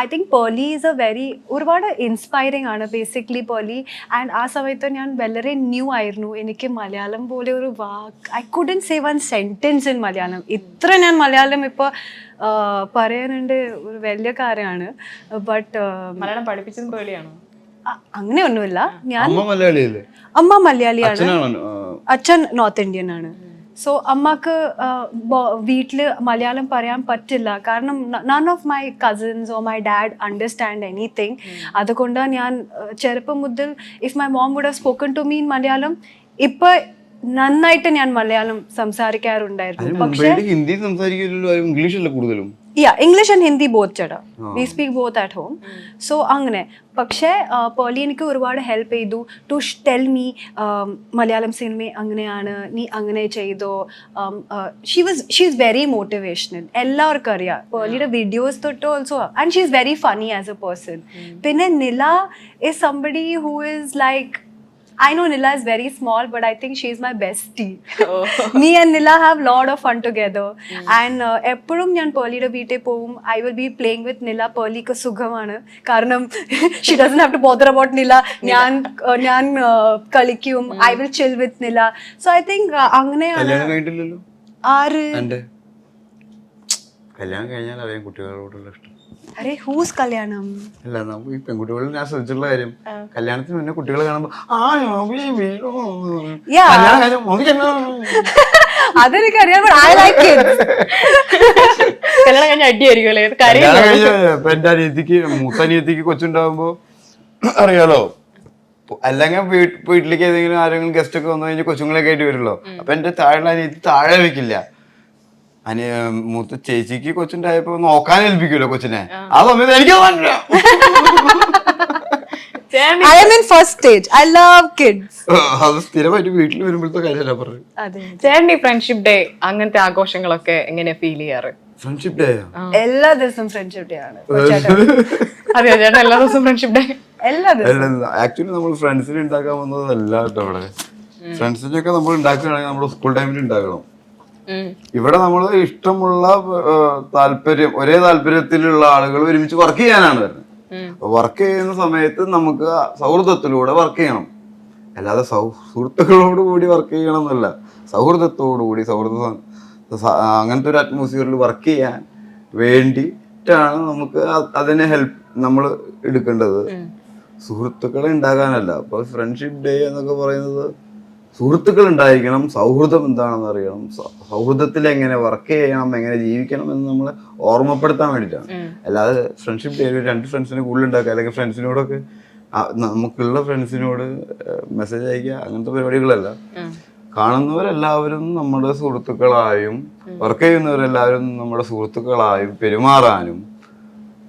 ഐ തിങ്ക് പേളി ഈസ് ഒരുപാട് ഇൻസ്പയറിങ് ആണ് ബേസിക്കലി പേളി. ആൻഡ് ആ സമയത്ത് ഞാൻ വളരെ ന്യൂ ആയിരുന്നു. എനിക്ക് മലയാളം പോലെ ഒരു വാക്ക് I couldn't say one sentence in Malayalam. ഇത്ര ഞാൻ മലയാളം ഇപ്പോൾ പറയാനുണ്ട് ഒരു വലിയ കാര്യമാണ്. ബട്ട് മലയാളം പഠിപ്പിച്ചതും പേളിയാണോ? അങ്ങനെയൊന്നുമില്ല. ഞാൻ അമ്മ മലയാളിയാണ്, അച്ഛൻ നോർത്ത് ഇന്ത്യൻ ആണ്. സോ അമ്മക്ക് വീട്ടിൽ മലയാളം പറയാൻ പറ്റില്ല. കാരണം none of my cousins or my dad understand anything. അതുകൊണ്ട് ഞാൻ ചെറുപ്പം മുതൽ if my mom would have spoken to me in Malayalam ഇപ്പൊ നന്നായിട്ട് ഞാൻ മലയാളം സംസാരിക്കാറുണ്ടായിരുന്നു. പക്ഷേ ഹിന്ദി സംസാരിക്കില്ലല്ലോ, ഇംഗ്ലീഷ് അല്ലേ കൂടുതലും? ഇംഗ്ലീഷ് ആൻഡ് ഹിന്ദി ബോത്ത് ചേട്ടാ. We speak both at home. So അങ്ങനെ. പക്ഷേ പേളി എനിക്ക് ഒരുപാട് ഹെൽപ്പ് ചെയ്തു to tell me Malayalam cinema അങ്ങനെയാണ്, നീ അങ്ങനെ ചെയ്തോ. She is very motivational. എല്ലാവർക്കും അറിയാം പേളിയുടെ വീഡിയോസ് തൊട്ട് also. And she is very funny as a person. പിന്നെ Nila is somebody who is like I know Nila is very small, but I think she is my bestie. Me and Nila have lot of fun together. And എപ്പോഴും ഞാൻ പേളിയുടെ വീട്ടിൽ പോവും. I will be playing with Nila. പേളിക്ക് സുഖമാണ്. കാരണം she doesn't have to bother about Nila. ഞാൻ കളിക്കും. I will chill with Nila. So I think അങ്ങനെയാണ്. ആര് കല്യാണം കഴിഞ്ഞാൽ അറിയാം കുട്ടികളോടുള്ള ഇഷ്ടം. അരെ ഹൂസ് കല്യാണം അല്ല, നമുക്ക് ഈ പെൺകുട്ടികളിൽ ഞാൻ ശ്രദ്ധിച്ചുള്ള കാര്യം, കല്യാണത്തിന് മുന്നേ കുട്ടികളെ കാണുമ്പോ അതെനിക്കറിയാം. കല്യാണം കഴിഞ്ഞ അടിയായിരിക്കും. ഇപ്പൊ എന്റെ അനിയത്തിക്ക് മൂത്ത അനിയത്തിക്ക് കൊച്ചുണ്ടാവുമ്പോ അറിയാലോ, അല്ലെങ്കിൽ വീട്ടിലേക്ക് ഏതെങ്കിലും ആരെങ്കിലും ഗസ്റ്റ് ഒക്കെ വന്നു കഴിഞ്ഞാൽ കൊച്ചുങ്ങളൊക്കെ ആയിട്ട് വരുമല്ലോ. അപ്പൊ എന്റെ താഴെ അനിയത്തി താഴെ വെക്കില്ല. മൂത്ത ചേച്ചിക്ക് കൊച്ചുണ്ടായപ്പോ നോക്കാൻ ഏൽപ്പിക്കൂലോ കൊച്ചിനെ. ആ സമയത്ത് എനിക്ക് അത് സ്ഥിരമായിട്ട് വീട്ടിൽ വരുമ്പോഴത്തെ കാര്യമല്ല പറഞ്ഞു. ചേട്ടൻ ഈ ഫ്രണ്ട്ഷിപ്പ് ഡേ അങ്ങനത്തെ ആഘോഷങ്ങളൊക്കെ എങ്ങനെയാ ഫീൽ ചെയ്യാറ്? ഫ്രണ്ട്ഷിപ്പ് ഡേ എല്ലാ ദിവസവും ഫ്രണ്ട്ഷിപ്പ് ഡേ ആണ്. അതെയോ ചേട്ടാ? എല്ലാ ദിവസവും ഫ്രണ്ട്ഷിപ്പ് ഡേ? ആക്ച്വലി നമ്മൾ ഫ്രണ്ട്സിനെ ഉണ്ടാക്കാൻ വന്നതല്ല കേട്ടോ. ഇവിടെ ഫ്രണ്ട്സിനൊക്കെ നമ്മൾ ഉണ്ടാക്കുകയാണെങ്കിൽ നമ്മൾ സ്കൂൾ ടൈമിൽ ഉണ്ടാക്കണം. ഇവിടെ നമ്മൾ ഇഷ്ടമുള്ള താല്പര്യം, ഒരേ താല്പര്യത്തിലുള്ള ആളുകൾ ഒരുമിച്ച് വർക്ക് ചെയ്യാനാണ് വരുന്നത്. വർക്ക് ചെയ്യുന്ന സമയത്ത് നമുക്ക് സൗഹൃദത്തിലൂടെ വർക്ക് ചെയ്യണം. അല്ലാതെ സുഹൃത്തുക്കളോട് കൂടി വർക്ക് ചെയ്യണം എന്നല്ല, സൗഹൃദത്തോടുകൂടി അങ്ങനത്തെ ഒരു അറ്റ്മോസ്ഫിയറിൽ വർക്ക് ചെയ്യാൻ വേണ്ടിയിട്ടാണ് നമുക്ക് അതിനെ നമ്മൾ എടുക്കേണ്ടത്. സുഹൃത്തുക്കളെ ഉണ്ടാകാനല്ല. അപ്പൊ ഫ്രണ്ട്ഷിപ്പ് ഡേ എന്നൊക്കെ പറയുന്നത് സുഹൃത്തുക്കൾ ഉണ്ടായിരിക്കണം, സൗഹൃദം എന്താണെന്ന് അറിയണം, സൗഹൃദത്തിൽ എങ്ങനെ വർക്ക് ചെയ്യണം, എങ്ങനെ ജീവിക്കണം എന്ന് നമ്മളെ ഓർമ്മപ്പെടുത്താൻ വേണ്ടിയിട്ടാണ്. അല്ലാതെ ഫ്രണ്ട്ഷിപ്പ് ഡേ 2 ഫ്രണ്ട്സിനെ കൂടുതൽ ഉണ്ടാക്കുക, അല്ലെങ്കിൽ ഫ്രണ്ട്സിനോടൊക്കെ നമുക്കുള്ള ഫ്രണ്ട്സിനോട് മെസ്സേജ് അയക്കുക, അങ്ങനത്തെ പരിപാടികളല്ല. കാണുന്നവരെല്ലാവരും നമ്മുടെ സുഹൃത്തുക്കളായും വർക്ക് ചെയ്യുന്നവരെല്ലാവരും നമ്മുടെ സുഹൃത്തുക്കളായും പെരുമാറാനും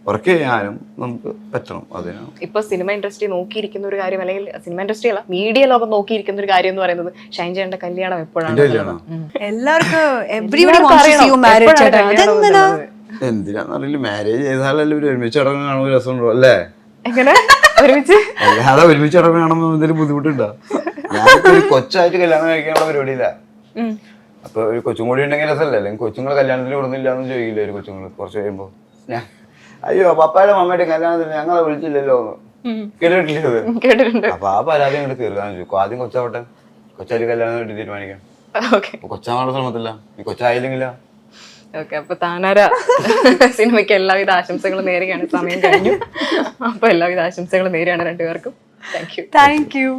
വർക്ക് ചെയ്യാനും നമുക്ക് പറ്റണം. അതിനാണ് ഇപ്പൊ സിനിമ ഇൻഡസ്ട്രി നോക്കിയിരിക്കുന്ന ഒരു കാര്യം, അല്ലെങ്കിൽ സിനിമ ഇൻഡസ്ട്രി അല്ല, മീഡിയ ലോകം നോക്കിയിരിക്കുന്ന ഒരു കാര്യം എന്ന് പറയുന്നത് ഷൈൻ ചേട്ടന്റെ കല്യാണം എപ്പോഴാണ്? എന്തിനാന്നറിയില്ല, മാരേജ് ചെയ്താലല്ലേ ഒരുമിച്ച് ഇടങ്ങ് കാണുമ്പോൾ രസമുണ്ടോ അല്ലേ? എങ്ങനെ അല്ലാതെ ഒരുമിച്ച് ഇടങ്ങ് കാണുമ്പോൾ എന്തെങ്കിലും ബുദ്ധിമുട്ടുണ്ടോ? ഞാനൊരു കൊച്ചായിട്ട് കല്യാണം കഴിക്കാനുള്ള പരിപാടിയില്ല. അപ്പൊ ഒരു കൊച്ചും കൂടി ഉണ്ടെങ്കിൽ രസമല്ലേ? അല്ലെങ്കിൽ കൊച്ചുങ്ങളെ കല്യാണത്തിന് വിടുന്നില്ല എന്ന് ചോദിക്കില്ല ഒരു കൊച്ചുങ്ങൾ കുറച്ച് കഴിയുമ്പോ. ഞാൻ അയ്യോ പപ്പായുടെ മമ്മയുടെ കല്യാണത്തിന് ഞങ്ങളെ വിളിച്ചില്ലല്ലോ എന്ന് കേട്ടിട്ടില്ലേ? അപ്പൊ ആ പരാതി അങ്ങോട്ട് തീർക്കാന്ന് ചോദിക്കും. ആദ്യം കൊച്ചാവട്ടെ, കൊച്ചായിട്ട് കല്യാണം വേണ്ടി തീരുമാനിക്കാം. ഓക്കെ കൊച്ചാനുള്ള ശ്രമത്തില്ല, ഈ കൊച്ചായില്ലെങ്കില. ഓക്കെ, അപ്പൊ താനാര സിനിമയ്ക്ക് എല്ലാവിധ ആശംസകളും നേരുകയാണ്. സമയം കഴിഞ്ഞു. അപ്പൊ എല്ലാവിധ ആശംസകളും നേരെയാണ് രണ്ടുപേർക്കും. Thank you. Thank you.